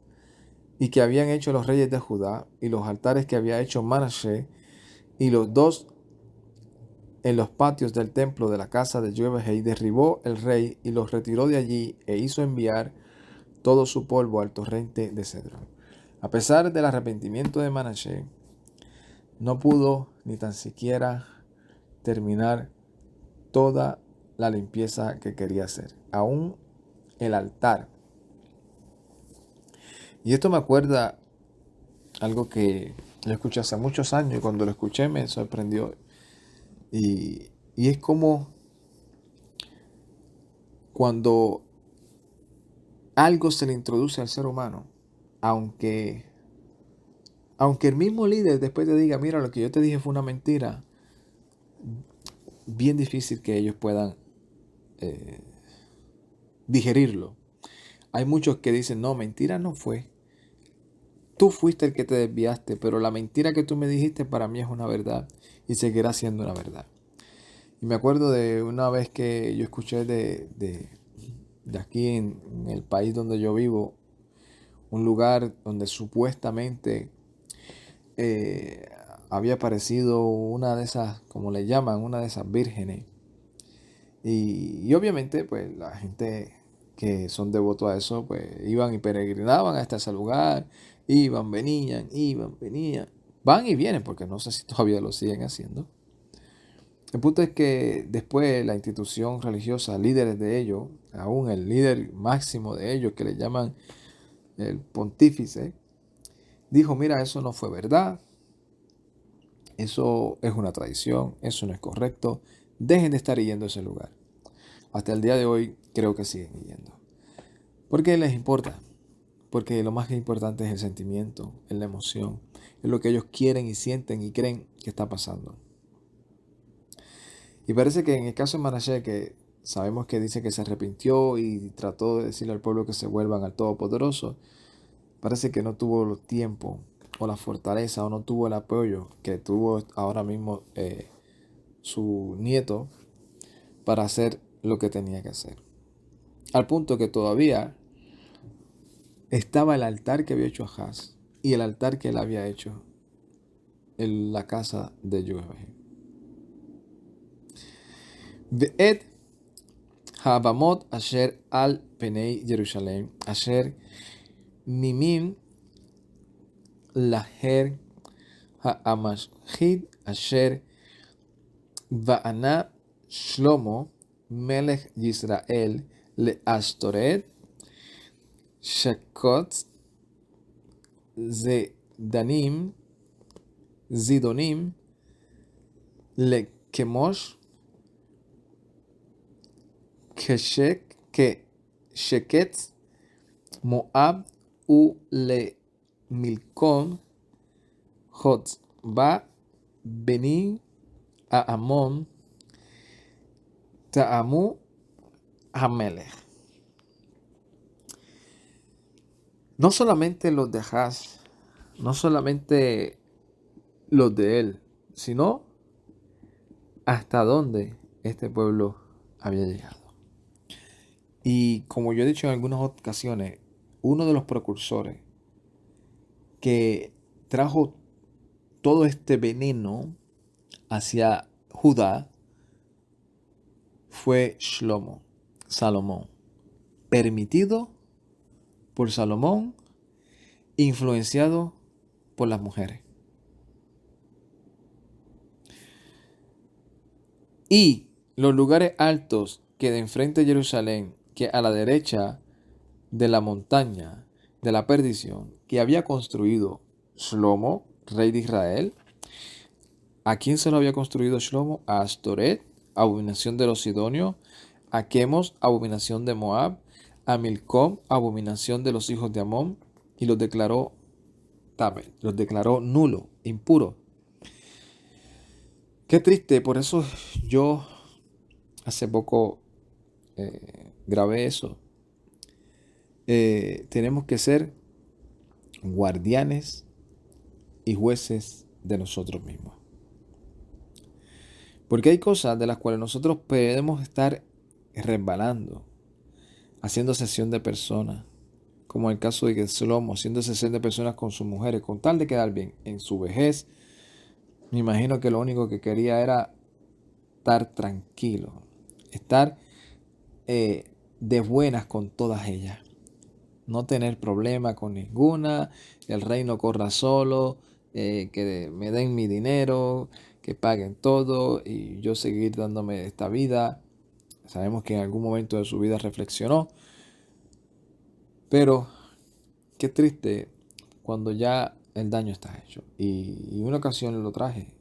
y que habían hecho los reyes de Judá, y los altares que había hecho Manashe, y los dos en los patios del templo de la casa de Yahweh, derribó el rey y los retiró de allí e hizo enviar todo su polvo al torrente de Cedrón. A pesar del arrepentimiento de Manashe, no pudo ni tan siquiera terminar toda la limpieza que quería hacer. Aún el altar. Y esto me acuerda algo que yo escuché hace muchos años y cuando lo escuché me sorprendió. Y es como cuando algo se le introduce al ser humano, aunque el mismo líder después te diga, mira, lo que yo te dije fue una mentira, bien difícil que ellos puedan digerirlo. Hay muchos que dicen, no, mentira no fue. Tú fuiste el que te desviaste, pero la mentira que tú me dijiste para mí es una verdad y seguirá siendo una verdad. Y me acuerdo de una vez que yo escuché de aquí en el país donde yo vivo, un lugar donde supuestamente había aparecido una de esas, como le llaman, una de esas vírgenes. Y obviamente, pues la gente que son devotos a eso, pues iban y peregrinaban hasta ese lugar, iban, venían, van y vienen, porque no sé si todavía lo siguen haciendo. El punto es que después la institución religiosa, líderes de ellos, aún el líder máximo de ellos, que le llaman el pontífice, dijo, mira, eso no fue verdad, eso es una tradición, eso no es correcto, dejen de estar yendo a ese lugar. Hasta el día de hoy creo que siguen yendo. ¿Por qué les importa? Porque lo más importante es el sentimiento, es la emoción, es lo que ellos quieren y sienten y creen que está pasando. Y parece que en el caso de Manashe, que sabemos que dice que se arrepintió y trató de decirle al pueblo que se vuelvan al Todopoderoso, parece que no tuvo el tiempo o la fortaleza o no tuvo el apoyo que tuvo ahora mismo su nieto para hacer lo que tenía que hacer. Al punto que todavía estaba el altar que había hecho Ahaz y el altar que él había hecho en la casa de Yahweh. Ve'et ha'abamot asher al penei Jerusalem asher mimim laher ha'amashchid asher va'ana Shlomo melech Yisrael le'ashtoret shakot zidonim lekemosh Sheket Moab u le Milcom Jotba Beni a Amon Taamu Hamelech. No solamente los de Ahaz, no solamente los de él, sino hasta dónde este pueblo había llegado. Y como yo he dicho en algunas ocasiones, uno de los precursores que trajo todo este veneno hacia Judá fue Shlomo, Salomón, permitido por Salomón, influenciado por las mujeres. Y los lugares altos que de enfrente de Jerusalén, que a la derecha de la montaña de la perdición que había construido Shlomo, rey de Israel. ¿A quién se lo había construido Shlomo? A Astoret, abominación de los sidonios, a Chemos, abominación de Moab, a Milcom, abominación de los hijos de Amón, y los declaró Tabel, los declaró nulo, impuro. Qué triste, por eso yo hace poco grabé eso. Tenemos que ser guardianes y jueces de nosotros mismos. Porque hay cosas de las cuales nosotros podemos estar resbalando, haciendo sesión de personas, como el caso de Shlomo, haciendo sesión de personas con sus mujeres, con tal de quedar bien. En su vejez, me imagino que lo único que quería era estar tranquilo, estar de buenas con todas ellas, no tener problema con ninguna, el reino corra solo, que me den mi dinero, que paguen todo y yo seguir dándome esta vida. Sabemos que en algún momento de su vida reflexionó, pero qué triste cuando ya el daño está hecho. Y una ocasión lo traje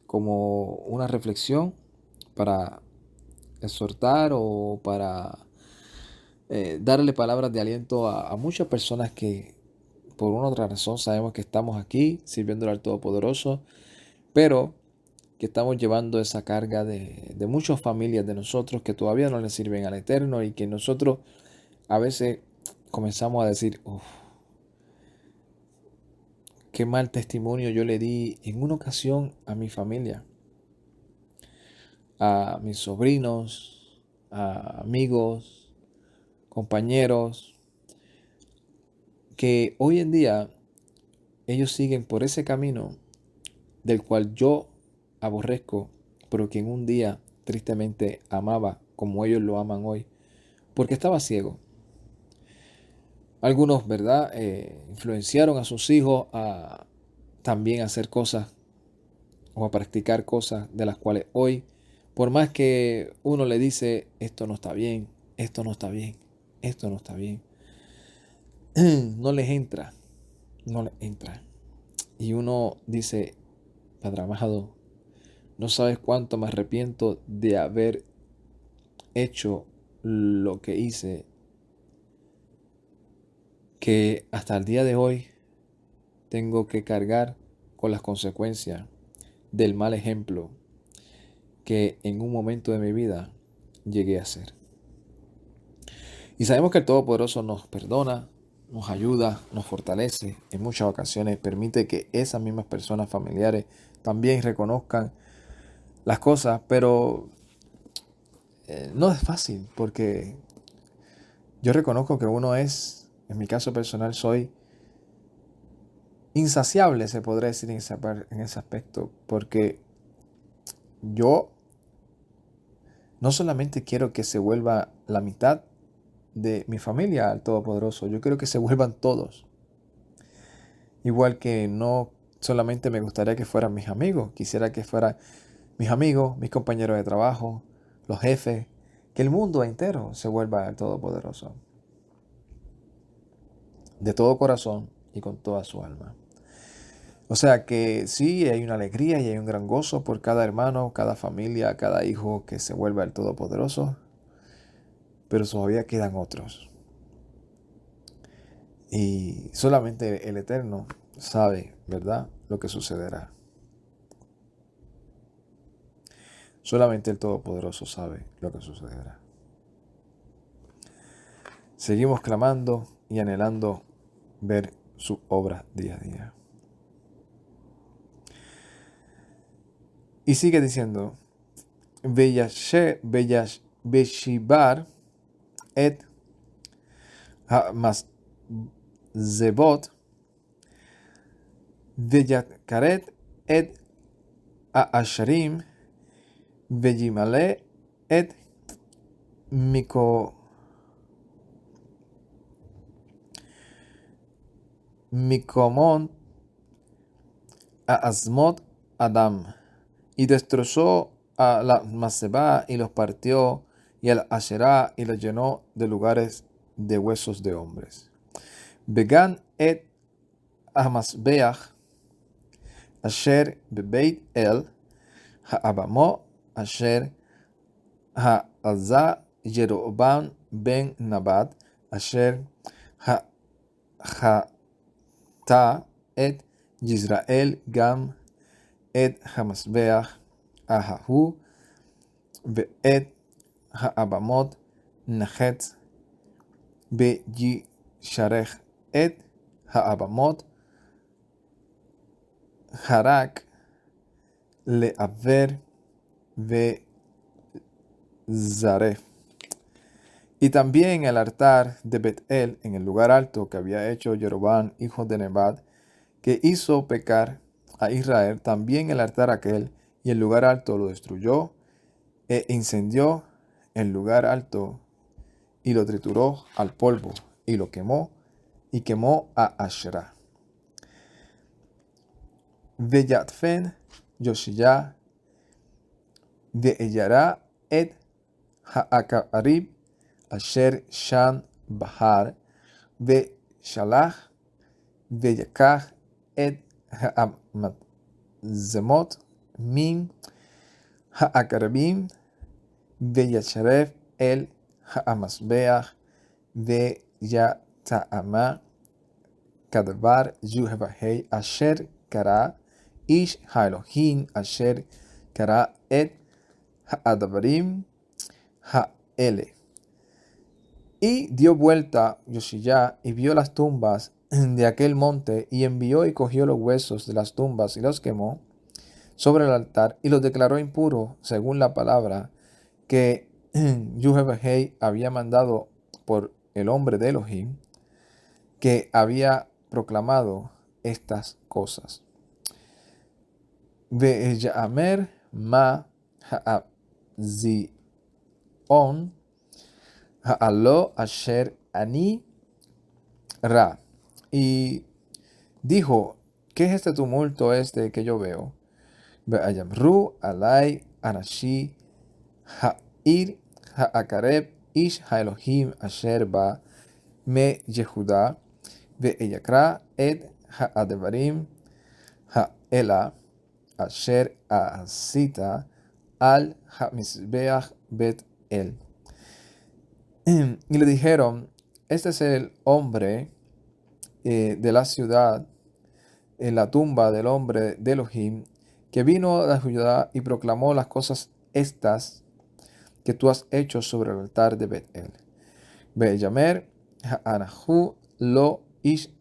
como una reflexión para exhortar o para darle palabras de aliento a muchas personas que por una u otra razón sabemos que estamos aquí sirviendo al Todopoderoso, pero que estamos llevando esa carga de muchas familias de nosotros que todavía no le sirven al Eterno y que nosotros a veces comenzamos a decir, qué mal testimonio yo le di en una ocasión a mi familia, a mis sobrinos, a amigos, compañeros, que hoy en día ellos siguen por ese camino del cual yo aborrezco, pero que en un día tristemente amaba como ellos lo aman hoy, porque estaba ciego. Algunos, ¿verdad? Influenciaron a sus hijos a también hacer cosas o a practicar cosas de las cuales hoy, por más que uno le dice, esto no está bien, esto no está bien, esto no está bien, no les entra, no les entra. Y uno dice, Padre amado, no sabes cuánto me arrepiento de haber hecho lo que hice, que hasta el día de hoy tengo que cargar con las consecuencias del mal ejemplo que en un momento de mi vida llegué a ser. Y sabemos que el Todopoderoso nos perdona, nos ayuda, nos fortalece. En muchas ocasiones permite que esas mismas personas familiares también reconozcan las cosas, pero no es fácil porque yo reconozco que uno es, en mi caso personal, soy insaciable, se podría decir en ese aspecto, porque yo no solamente quiero que se vuelva la mitad de mi familia al Todopoderoso, yo quiero que se vuelvan todos. Igual que no solamente me gustaría que fueran mis amigos, quisiera que fueran mis amigos, mis compañeros de trabajo, los jefes, que el mundo entero se vuelva al Todopoderoso. De todo corazón y con toda su alma. O sea que sí, hay una alegría y hay un gran gozo por cada hermano, cada familia, cada hijo que se vuelva el Todopoderoso, pero todavía quedan otros. Y solamente el Eterno sabe, ¿verdad?, lo que sucederá. Solamente el Todopoderoso sabe lo que sucederá. Seguimos clamando y anhelando ver su obra día a día. Y sigue diciendo, Beshibar et Hamazebot Veyakaret et Asharim Veyimale et Mikomon Asmot Adam. Y destrozó a la Maseba y los partió y el Asherá y lo llenó de lugares de huesos de hombres. Began et Amasbeach asher bebeit el ha'abamo asher ha'alza Jeroboam ben Nabat asher ha'chata et Yisrael gam et Hamasbeach ahahu ve'et ha'abamot nachet be'yisharech et ha'abamot harak le'aver ve'zaref. Y también el altar de Betel, en el lugar alto que había hecho Jeroboam, hijo de Nebat, que hizo pecar a Israel, también el altar aquel y el lugar alto lo destruyó e incendió el lugar alto y lo trituró al polvo y lo quemó y quemó a Asherah. Veyatfen Yoshiyah ve'eyara et ha'akarib asher shan bahar ve'shalach ve'yakach et ha'amatzemot min ha'akarabim ve'yasharef el ha'amasbeach ve'yata'ama kadvar yuhevahei asher kara ish ha'elohim asher kara et ha'adavarim ha'ele. Y dio vuelta Yoshiyah y vio las tumbas de aquel monte y envió y cogió los huesos de las tumbas y los quemó sobre el altar y los declaró impuros según la palabra que Yuhevahei había mandado por el hombre de Elohim, que había proclamado estas cosas. Ve'eyamer ma ha'zion ha'alo asher ani ra. Y dijo, ¿qué es este tumulto que yo veo? Ve'ayamru alai anashi ha'ir ha'akareb ish ha'elohim asher ba me Yehuda ve'eyakra et ha'adevarim ha'ela asher asita al ha'mizbeach bet el. Y le dijeron, este es el hombre de la ciudad, en la tumba del hombre de Elohim, que vino de Judá y proclamó las cosas estas que tú has hecho sobre el altar de Betel. Be'yamer ha'anahu lo ish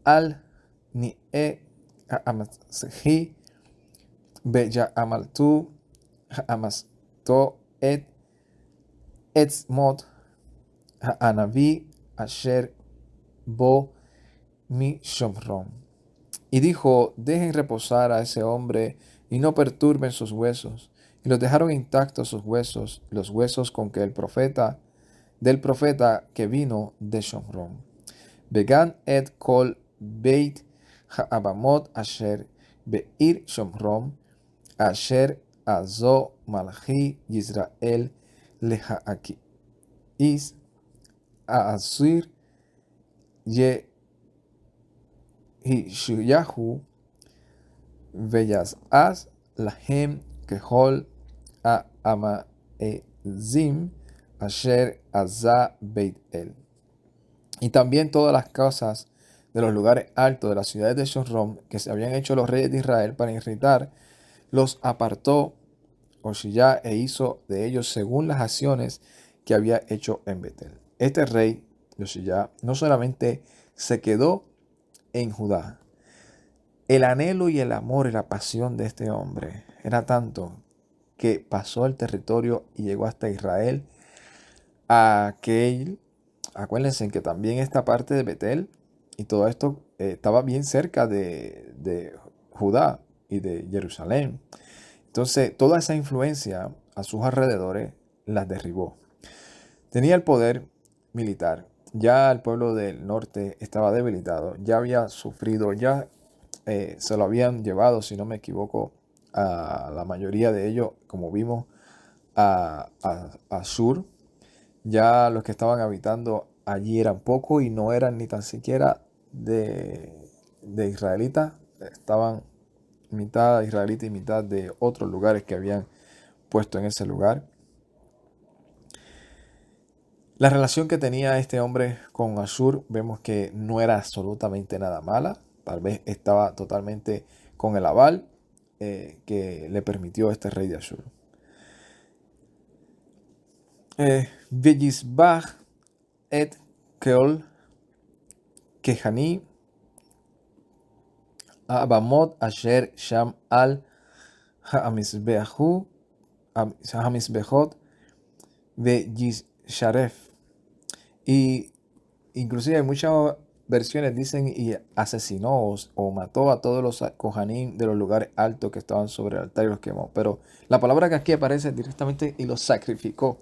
al ni'e ha'amashi be'ya'amaltu ha'amasto et etzmot ha'anavi asher bo mi shomron. Y dijo, dejen reposar a ese hombre y no perturben sus huesos. Y los dejaron intactos sus huesos, los huesos con que del profeta que vino de Shomron. Began et kol beit ha'abamot asher be'ir Shomron asher azo malachi Yisrael leha'akis a'asir Yehishuyahu veyas'az lahem kehol ha'amaezim asher azah beit el. Y también todas las casas de los lugares altos de las ciudades de Shomron que se habían hecho los reyes de Israel para irritar, los apartó Yoshiyah e hizo de ellos según las acciones que había hecho en Betel. Este rey, Yoshiyah, no solamente se quedó en Judá. El anhelo y el amor y la pasión de este hombre era tanto que pasó el territorio y llegó hasta Israel. Acuérdense que también esta parte de Betel y todo esto estaba bien cerca de Judá y de Jerusalén. Entonces, toda esa influencia a sus alrededores las derribó. Tenía el poder militar. Ya el pueblo del norte estaba debilitado. Ya había sufrido, ya se lo habían llevado, si no me equivoco, a la mayoría de ellos, como vimos a Shur. Ya los que estaban habitando allí eran pocos y no eran ni tan siquiera de israelitas. Estaban mitad israelita y mitad de otros lugares que habían puesto en ese lugar. La relación que tenía este hombre con Ashur vemos que no era absolutamente nada mala. Tal vez estaba totalmente con el aval que le permitió este rey de Ashur. Veyisbach et Keol Kehani Abamot Asher Sham al Hamizbehot Veyisharef. Y inclusive hay muchas versiones dicen y asesinó o mató a todos los Kohanim de los lugares altos que estaban sobre el altar y los quemó. Pero la palabra que aquí aparece directamente y los sacrificó.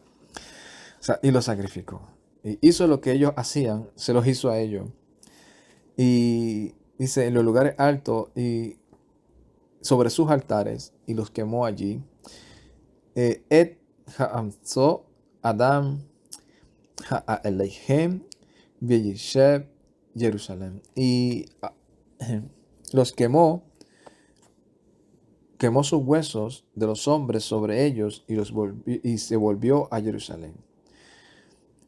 O sea, y los sacrificó. Y hizo lo que ellos hacían, se los hizo a ellos. Y dice, en los lugares altos y sobre sus altares, y los quemó allí. Et ha'amzo Adam ha'eleihem v'yishev Jerusalén. Y los quemó sus huesos de los hombres sobre ellos y se volvió a Jerusalén.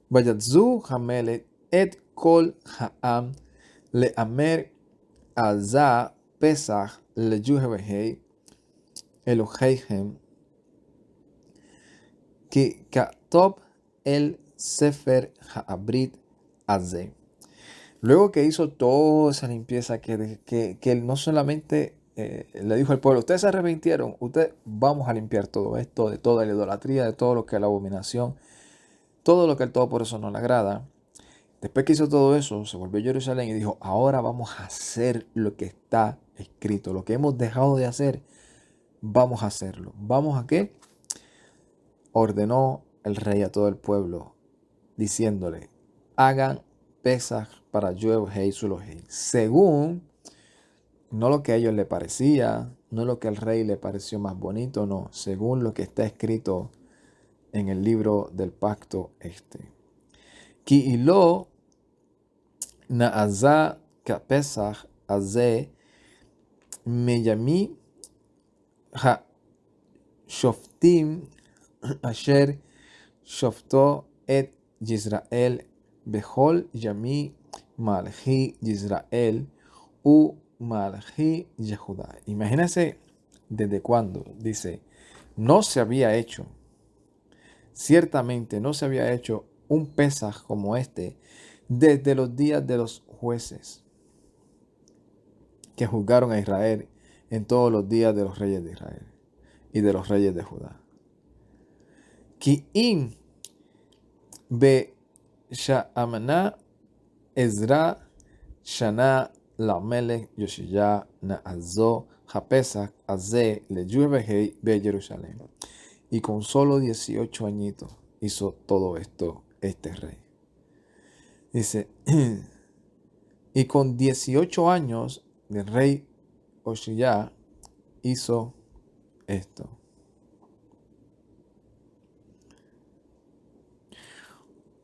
Vayatzu hamelet et kol ha'am le'amer alza pesach le'yuhevehei Eloheihem ki katob el sefer ha'abrit azeh. Luego que hizo toda esa limpieza, que él no solamente le dijo al pueblo, ustedes se arrepintieron, ustedes vamos a limpiar todo esto, de toda la idolatría, de todo lo que es la abominación, todo lo que el todo por eso no le agrada. Después que hizo todo eso, se volvió a Jerusalén y dijo, ahora vamos a hacer lo que está escrito, lo que hemos dejado de hacer, vamos a hacerlo. ¿Vamos a qué? Ordenó el rey a todo el pueblo, diciéndole, hagan Pesaj para Yehová su Elohim, según no lo que a ellos le parecía, no lo que al rey le pareció más bonito, no, según lo que está escrito en el libro del pacto este. Ki ilo na'aza ka'pesach azeh meyami ha shoftim asher shofto et Yisrael Behol Yami Malhi Yisrael U Malhi Yehuda. Imagínense desde cuándo. Dice, no se había hecho, ciertamente no se había hecho un Pesaj como este desde los días de los jueces que juzgaron a Israel en todos los días de los reyes de Israel y de los reyes de Judá. Ki im be Sha'amana Ezra Shana Lamelech Yoshiyah Na'azo Hapesach Azeh Leyuhevehei Be Jerusalén. Y con solo 18 añitos hizo todo esto este rey. Dice, y con 18 años el rey Oshiyah hizo esto.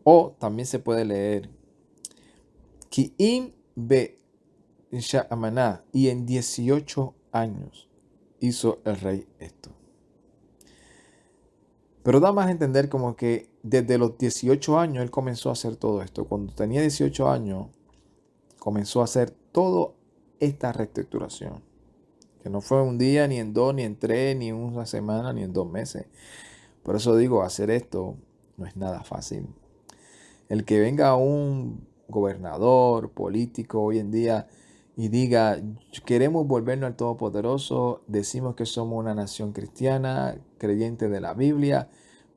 O también se puede leer Ki'im be Sha'amaná, y en 18 años hizo el rey esto. Pero da más a entender como que desde los 18 años él comenzó a hacer todo esto. Cuando tenía 18 años comenzó a hacer toda esta reestructuración. Que no fue un día, ni en dos, ni en tres, ni en una semana, ni en 2 meses. Por eso digo, hacer esto no es nada fácil. El que venga un gobernador, político hoy en día y diga, queremos volvernos al Todopoderoso, decimos que somos una nación cristiana, creyente de la Biblia,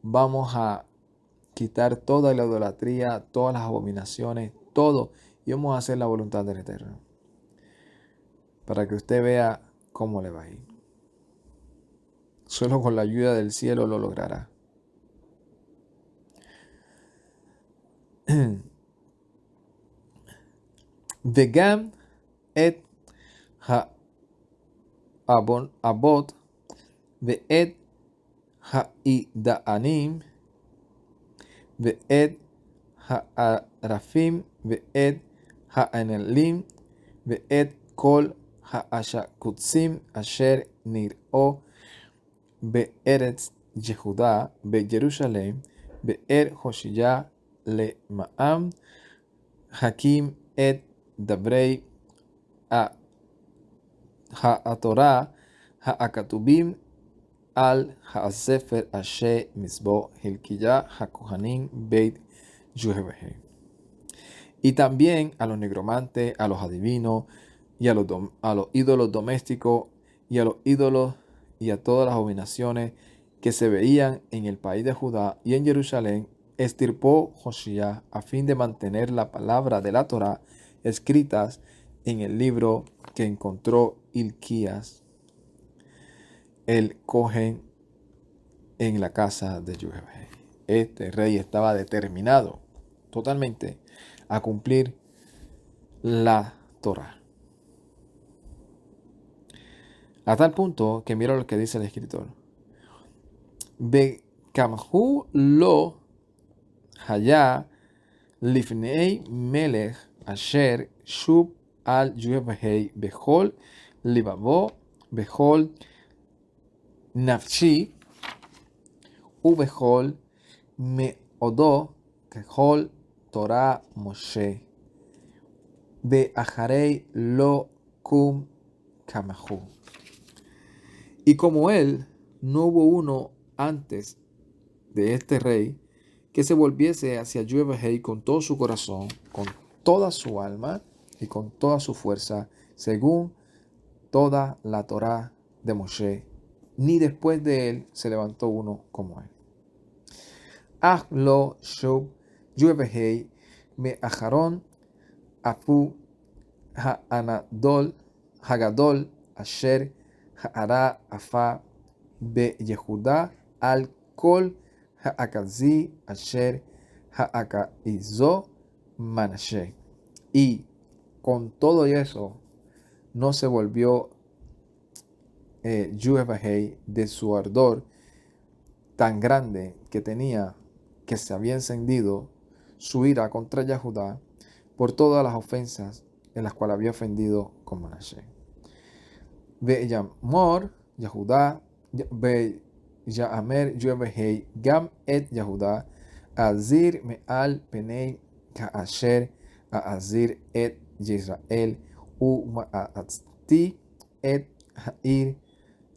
vamos a quitar toda la idolatría, todas las abominaciones, todo, y vamos a hacer la voluntad del Eterno. Para que usted vea cómo le va a ir. Solo con la ayuda del cielo lo logrará. Vegam et ha abot ve'et ha'idaanim, ve'ed ha'arafim, ve'ed ha'anelim, ve'ed kol ha'ashakutsim asher nir'o be'eretz Yehuda, be'Jerusalem, be'er Hoshiyah le'ma'am, hakim et dabrei ha'atorah ha'akatubim al ha'sefer asher misbo hilkiyah hakohanim beit Yehuda. Y también a los negromantes, a los adivinos, y a los ídolos domésticos, y a los ídolos, y a todas las abominaciones que se veían en el país de Judá y en Jerusalén, extirpó Josías a fin de mantener la palabra de la Torá escritas en el libro que encontró Hilquías, el Cohen, en la casa de Yehuda. Este rey estaba determinado totalmente a cumplir la Torá. A tal punto que mira lo que dice el escritor. Bekamhu lo haya lifnei melech asher shub al Yehuda bechol libavo bechol nafshi ubechol meodo kechol Torah Moshe be'acharei lo kum kamahu. Y como él, no hubo uno antes de este rey que se volviese hacia Yehuda con todo su corazón, con toda su alma y con toda su fuerza, según toda la Torá de Moshe, ni después de él se levantó uno como él. Ach lo shub Yehuda me acharon afu ha'anadol hagadol asher ha'ara afa beYehuda al kol ha'akazi asher ha'akaizo Manashe. Y con todo eso no se volvió Yehuda de su ardor tan grande que tenía, que se había encendido su ira contra Yehuda por todas las ofensas en las cuales había ofendido con Manashe. Ve'yamor Yehuda ve'yamer Yehuda gam et Yehuda azir me'al penei ka'asher a'azir et Yisrael u'ma'atzti et ha'ir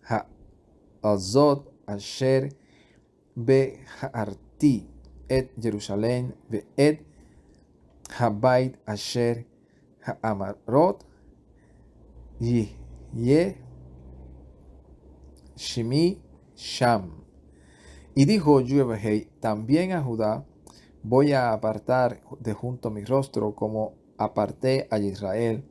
ha'azot asher be'ha'arti et Jerusalem ve'et habait asher ha'amarot Ye Shimi Sham. Y dijo Yehuda, también a Judá voy a apartar de junto mi rostro como aparté a Israel,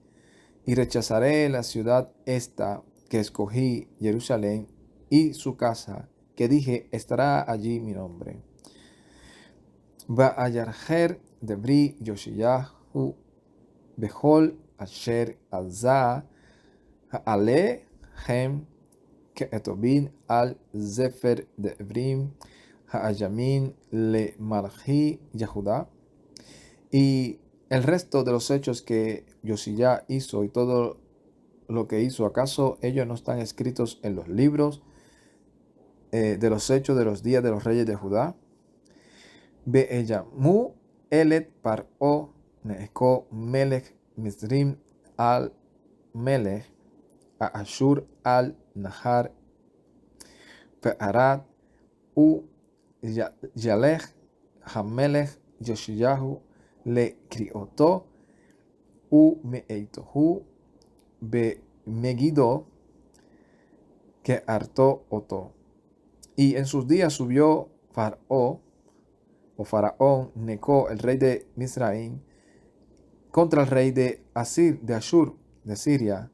y rechazaré la ciudad esta que escogí, Jerusalén, y su casa, que dije, estará allí mi nombre. Va'ayarher debri Yoshiyahu Behol Asher Azah Ha'alechem Ke'etobin al Zefer de Ebrim Ha'ayamin le Malchi Yehuda. Y el resto de los hechos que Josías hizo y todo lo que hizo, ¿acaso ellos no están escritos en los libros de los hechos de los días de los reyes de Judá? Be'eyamu elet par'o ne'eko melech Mizrim al melech a Ashur al Nahar Pe'arat u Yalech Hamelech Yoshiyahu le Krioto u Me'eitohu be Megiddo que hartó Oto. Y en sus días subió Faraón Neco, el rey de Misraim, contra el rey de Ashur, de Siria,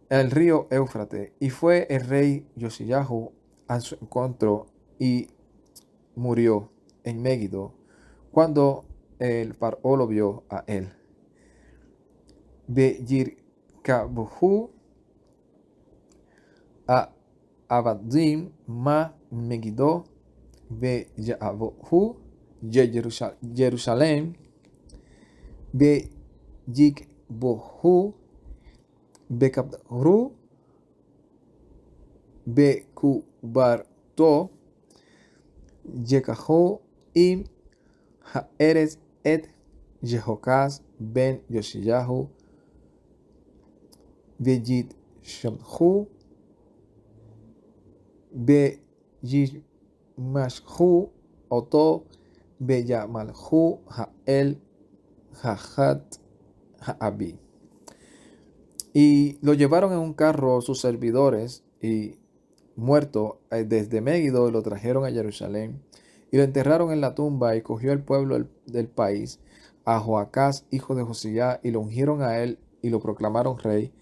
el río Éufrates, y fue el rey Yoshiyahu a su encuentro y murió en Megiddo cuando el faraón lo vio a él. Beyirkabuhu a Abadim, Ma Megiddo, Be Ya'avohu, Jerusalem, Be Yikbohu, Be Kabru, Be Kubarto, Yekaho, Im Haaretz et Jehokaz ben Yoshiyahu, Beyit Shamhu, Beyishmashu, Oto, Beyamalhu, Hael, Jahat, Haabi. Y lo llevaron en un carro sus servidores y muerto desde Megiddo y lo trajeron a Jerusalén y lo enterraron en la tumba y cogió el pueblo del país a Joacás, hijo de Josías, y lo ungieron a él y lo proclamaron rey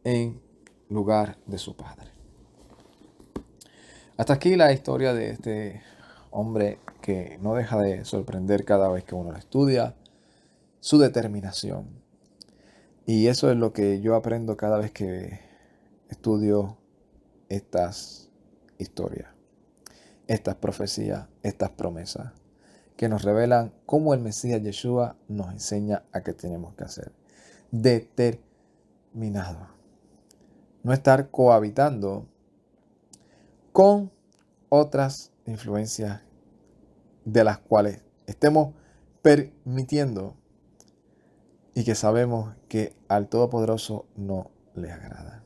en lugar de su padre. Hasta aquí la historia de este hombre que no deja de sorprender cada vez que uno lo estudia, su determinación. Y eso es lo que yo aprendo cada vez que estudio estas historias, estas profecías, estas promesas, que nos revelan cómo el Mesías Yeshua nos enseña a qué tenemos que hacer. Determinado. No estar cohabitando con otras influencias de las cuales estemos permitiendo y que sabemos que al Todopoderoso no le agrada.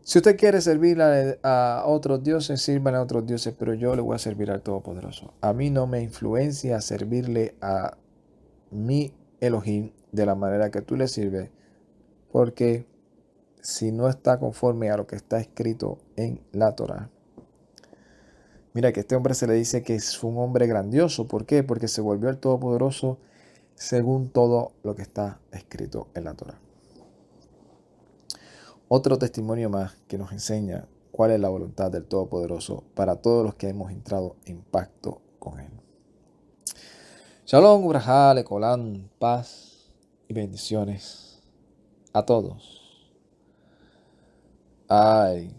Si usted quiere servir a otros dioses, sirvan a otros dioses, pero yo le voy a servir al Todopoderoso. A mí no me influencia servirle a mi Elohim de la manera que tú le sirves, porque si no está conforme a lo que está escrito en la Torá. Mira que a este hombre se le dice que es un hombre grandioso. ¿Por qué? Porque se volvió el Todopoderoso según todo lo que está escrito en la Torá. Otro testimonio más que nos enseña cuál es la voluntad del Todopoderoso para todos los que hemos entrado en pacto con Él. Shalom, Ubrajá, Lecolán, paz y bendiciones a todos. Ay,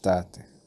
tate.